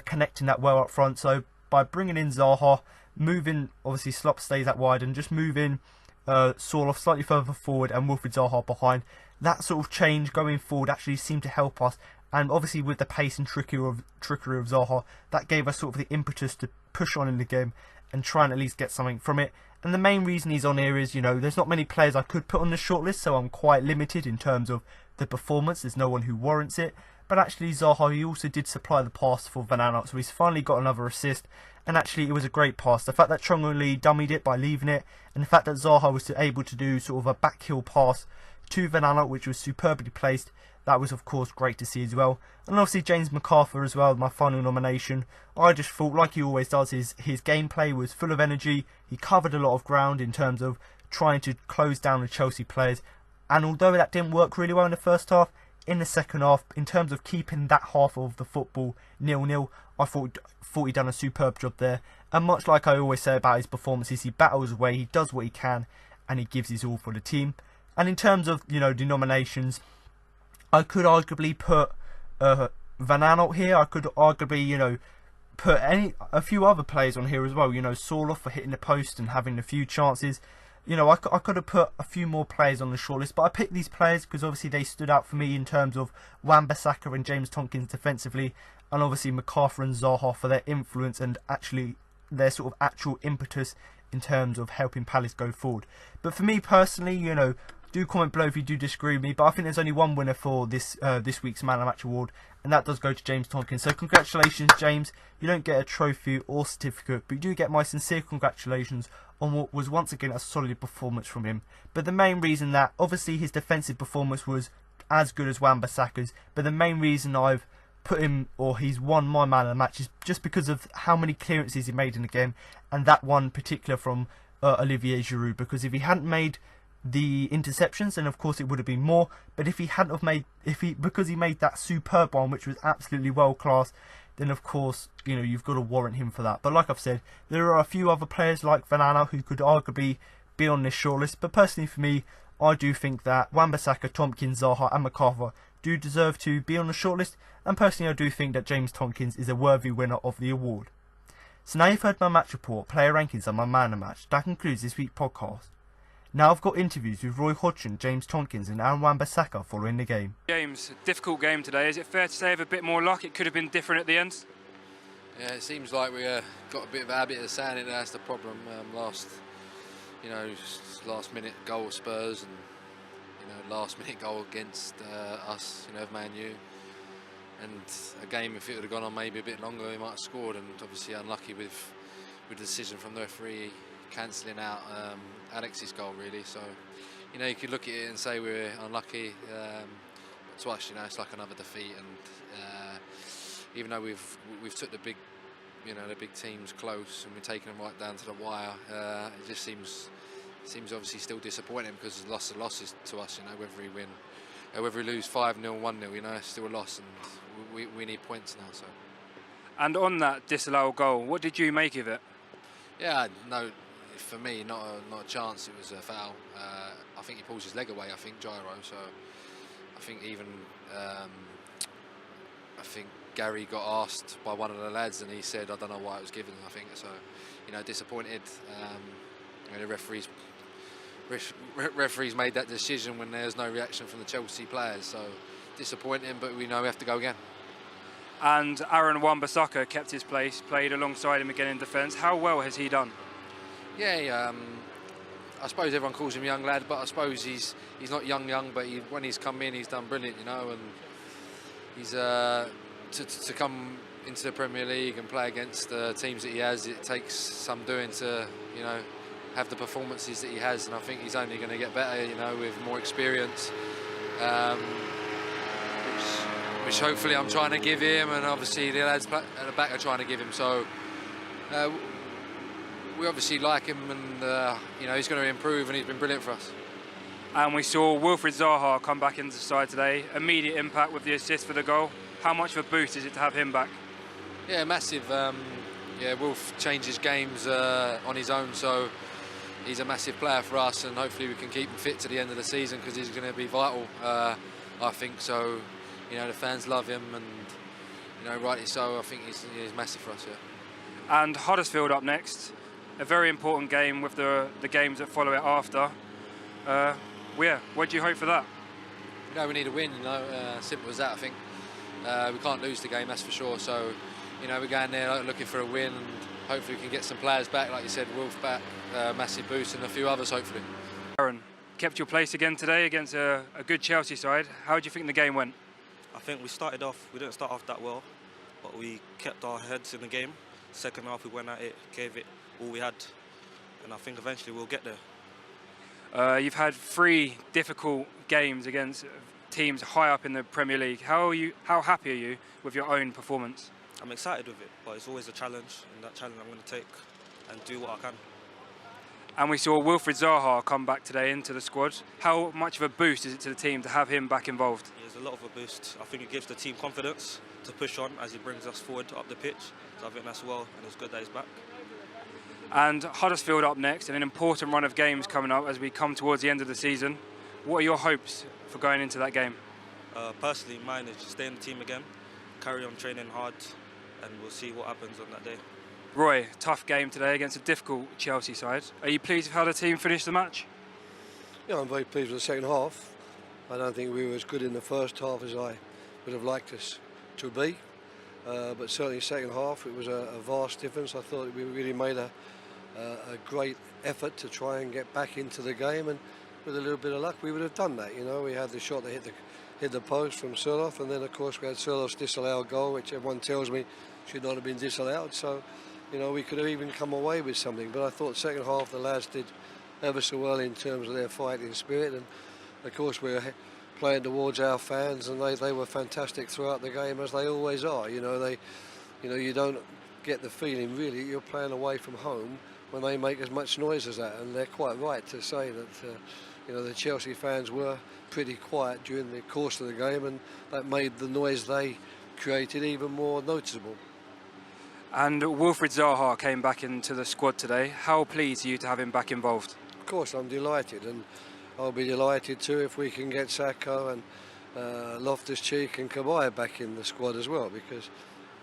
connecting that well up front. So by bringing in Zaha, moving, obviously Slop stays out wide, and just moving Sørloth slightly further forward and Wilfried Zaha behind, that sort of change going forward actually seemed to help us. And obviously with the pace and trickery of Zaha, that gave us sort of the impetus to push on in the game and try and at least get something from it. And the main reason he's on here is, you know, there's not many players I could put on the shortlist, so I'm quite limited in terms of the performance. There's no one who warrants it. But actually Zaha, he also did supply the pass for Van Aanholt, so he's finally got another assist. And actually it was a great pass. The fact that Chongoli dummied it by leaving it, and the fact that Zaha was able to do sort of a back heel pass to Van Aanholt, which was superbly placed, that was of course great to see as well. And obviously James McArthur as well, my final nomination. I just thought, like he always does, his gameplay was full of energy. He covered a lot of ground in terms of trying to close down the Chelsea players. And although that didn't work really well in the first half, in the second half, in terms of keeping that half of the football 0-0, I thought he done a superb job there. And much like I always say about his performances, he battles away, he does what he can, and he gives his all for the team. And in terms of, you know, the nominations, I could arguably put Van Aanholt here. I could arguably, you know, put a few other players on here as well. You know, Sørloth for hitting the post and having a few chances. You know, I could have put a few more players on the shortlist, but I picked these players because obviously they stood out for me in terms of Wan-Bissaka and James Tompkins defensively, and obviously McArthur and Zaha for their influence and actually their sort of actual impetus in terms of helping Palace go forward. But for me personally, you know, do comment below if you do disagree with me, but I think there's only one winner for this week's Man of the Match award, and that does go to James Tompkins. So congratulations, James. You don't get a trophy or certificate, but you do get my sincere congratulations on what was once again a solid performance from him. But the main reason that, obviously his defensive performance was as good as Wan-Bissaka's, but the main reason I've put him, or he's won my Man of the Match, is just because of how many clearances he made in the game, and that one particular from Olivier Giroud. Because if he hadn't made the interceptions, then of course it would have been more, but if he hadn't have made, because he made that superb one which was absolutely world class, then of course, you know, you've got to warrant him for that. But like I've said, there are a few other players like Van Aanholt who could arguably be on this shortlist, but personally for me, I do think that Wan-Bissaka, Tompkins, Zaha and McArthur do deserve to be on the shortlist, and personally I do think that James Tompkins is a worthy winner of the award. So now you've heard my match report, player rankings and my Man of the Match. That concludes this week's podcast. Now I've got interviews with Roy Hodgson, James Tompkins and Aaron Wan-Bissaka following the game. James, difficult game today. Is it fair to say with a bit more luck it could have been different at the end? Yeah, it seems like we got a bit of a habit of saying it. That's the problem. Last minute goal of Spurs, and last minute goal against us, of Man U. And a game, if it would have gone on maybe a bit longer, we might have scored. And obviously unlucky with the decision from the referee cancelling out Alex's goal, really. So, you could look at it and say we're unlucky. But to us, it's like another defeat. And even though we've took the big, the big teams close and we're taking them right down to the wire, it just seems obviously still disappointing because loss of losses to us. Whether we win, whether we lose 5-0, 1-0, it's still a loss, and we need points now. So. And on that disallowed goal, what did you make of it? Yeah, no, for me, not a chance. It was a foul. I think he pulls his leg away. I think gyro. So I think even I think Gary got asked by one of the lads, and he said, "I don't know why it was given." I think so. You know, disappointed. The referees made that decision when there's no reaction from the Chelsea players. So disappointing, but we know we have to go again. And Aaron Wan-Bissaka kept his place, played alongside him again in defence. How well has he done? Yeah, I suppose everyone calls him young lad, but I suppose he's not young, but when he's come in, he's done brilliant, you know, and he's to come into the Premier League and play against the teams that he has, it takes some doing to, you know, have the performances that he has, and I think he's only going to get better, you know, with more experience, which hopefully I'm trying to give him, and obviously the lads at the back are trying to give him. So we obviously like him, and you know, he's going to improve, and he's been brilliant for us. And we saw Wilfried Zaha come back into the side today. Immediate impact with the assist for the goal. How much of a boost is it to have him back? Yeah, massive. Yeah, Wolf changes games on his own, so he's a massive player for us, and hopefully we can keep him fit to the end of the season, because he's going to be vital, I think. So, you know, the fans love him, and, you know, rightly so. I think he's massive for us, yeah. And Huddersfield up next. A very important game with the games that follow it after. What do you hope for that? You know, we need a win, you know, simple as that, I think. We can't lose the game, that's for sure. So, you know, we're going there looking for a win, and hopefully we can get some players back, like you said, Wolf back, massive boost, and a few others, hopefully. Aaron, kept your place again today against a good Chelsea side. How do you think the game went? I think we didn't start off that well, but we kept our heads in the game. Second half we went at it, gave it all we had, and I think eventually we'll get there. You've had 3 difficult games against teams high up in the Premier League. How happy are you with your own performance? I'm excited with it, but it's always a challenge, and that challenge I'm going to take and do what I can. And we saw Wilfried Zaha come back today into the squad. How much of a boost is it to the team to have him back involved? There's a lot of a boost. I think it gives the team confidence to push on as he brings us forward up the pitch. So I think that's well, and it's good that he's back. And Huddersfield up next, and an important run of games coming up as we come towards the end of the season. What are your hopes for going into that game? Personally, mine is to stay in the team again, carry on training hard, and we'll see what happens on that day. Roy, tough game today against a difficult Chelsea side. Are you pleased with how the team finished the match? Yeah, I'm very pleased with the second half. I don't think we were as good in the first half as I would have liked us to be. But certainly second half, it was a vast difference. I thought we really made a great effort to try and get back into the game, and with a little bit of luck we would have done that. You know, we had the shot that hit the post from Sørloth, and then of course we had Sørloth's disallowed goal, which everyone tells me should not have been disallowed. So, you know, we could have even come away with something. But I thought second half the lads did ever so well in terms of their fighting spirit, and of course we were playing towards our fans, and they were fantastic throughout the game, as they always are. You know, you don't get the feeling really you're playing away from home when they make as much noise as that, and they're quite right to say that you know, the Chelsea fans were pretty quiet during the course of the game, and that made the noise they created even more noticeable. And Wilfried Zaha came back into the squad today. How pleased are you to have him back involved? Of course, I'm delighted, and I'll be delighted too if we can get Saka and Loftus-Cheek and Kabay back in the squad as well, because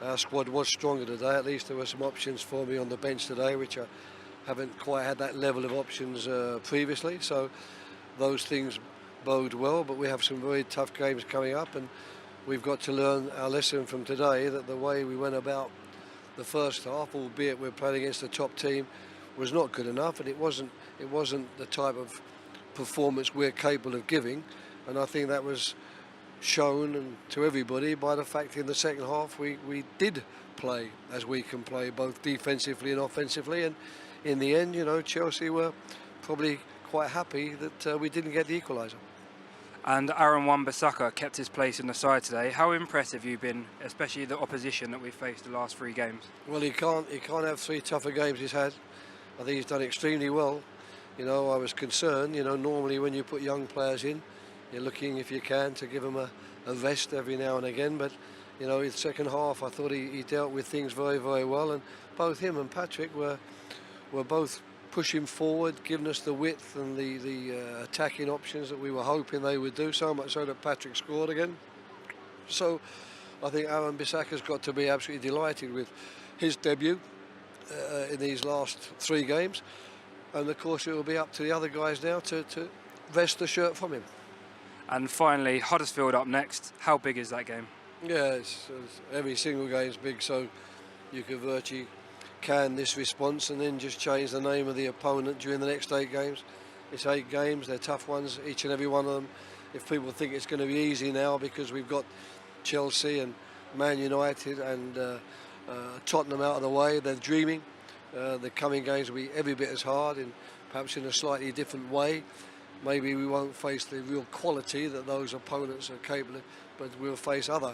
our squad was stronger today. At least there were some options for me on the bench today, which I haven't quite had that level of options previously. So those things bode well, but we have some very tough games coming up, and we've got to learn our lesson from today, that the way we went about the first half, albeit we're playing against the top team, was not good enough, and it wasn't the type of performance we're capable of giving. And I think that was shown to everybody by the fact in the second half we did play as we can play, both defensively and offensively, and in the end, you know, Chelsea were probably quite happy that we didn't get the equaliser. And Aaron Wan-Bissaka kept his place in the side today. How impressive have you been, especially the opposition that we've faced the last 3 games? Well, he can't have 3 tougher games he's had. I think he's done extremely well. You know, I was concerned, you know, normally when you put young players in, you're looking, if you can, to give them a rest every now and again. But, you know, in the second half, I thought he dealt with things very, very well. And both him and Patrick were both pushing forward, giving us the width and the attacking options that we were hoping they would do, so much so that Patrick scored again. So I think Aaron Wan-Bissaka's got to be absolutely delighted with his debut in these last 3 games, and of course it will be up to the other guys now to vest the shirt from him. And finally, Huddersfield up next. How big is that game? Yeah, every single game is big, so you could virtually can this response and then just change the name of the opponent during the next 8 games. It's 8 games, they're tough ones, each and every one of them. If people think it's going to be easy now because we've got Chelsea and Man United and Tottenham out of the way, they're dreaming. The coming games will be every bit as hard, perhaps in a slightly different way. Maybe we won't face the real quality that those opponents are capable of, but we'll face other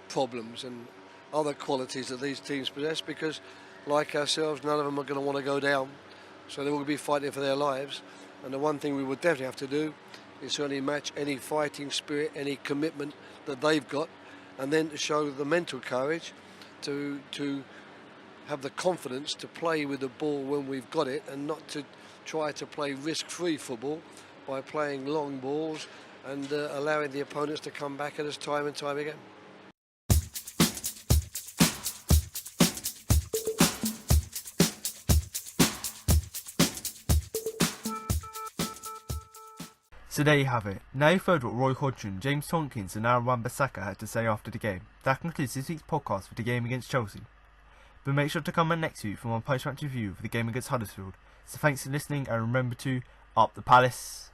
problems and other qualities that these teams possess, because like ourselves, none of them are going to want to go down, so they will be fighting for their lives. And the one thing we would definitely have to do is certainly match any fighting spirit, any commitment that they've got, and then to show the mental courage to have the confidence to play with the ball when we've got it, and not to try to play risk-free football by playing long balls and allowing the opponents to come back at us time and time again. So there you have it. Now you've heard what Roy Hodgson, James Tompkins and Aaron Wan-Bissaka had to say after the game. That concludes this week's podcast for the game against Chelsea. But make sure to come back next week for my post-match review for the game against Huddersfield. So thanks for listening, and remember to up the Palace.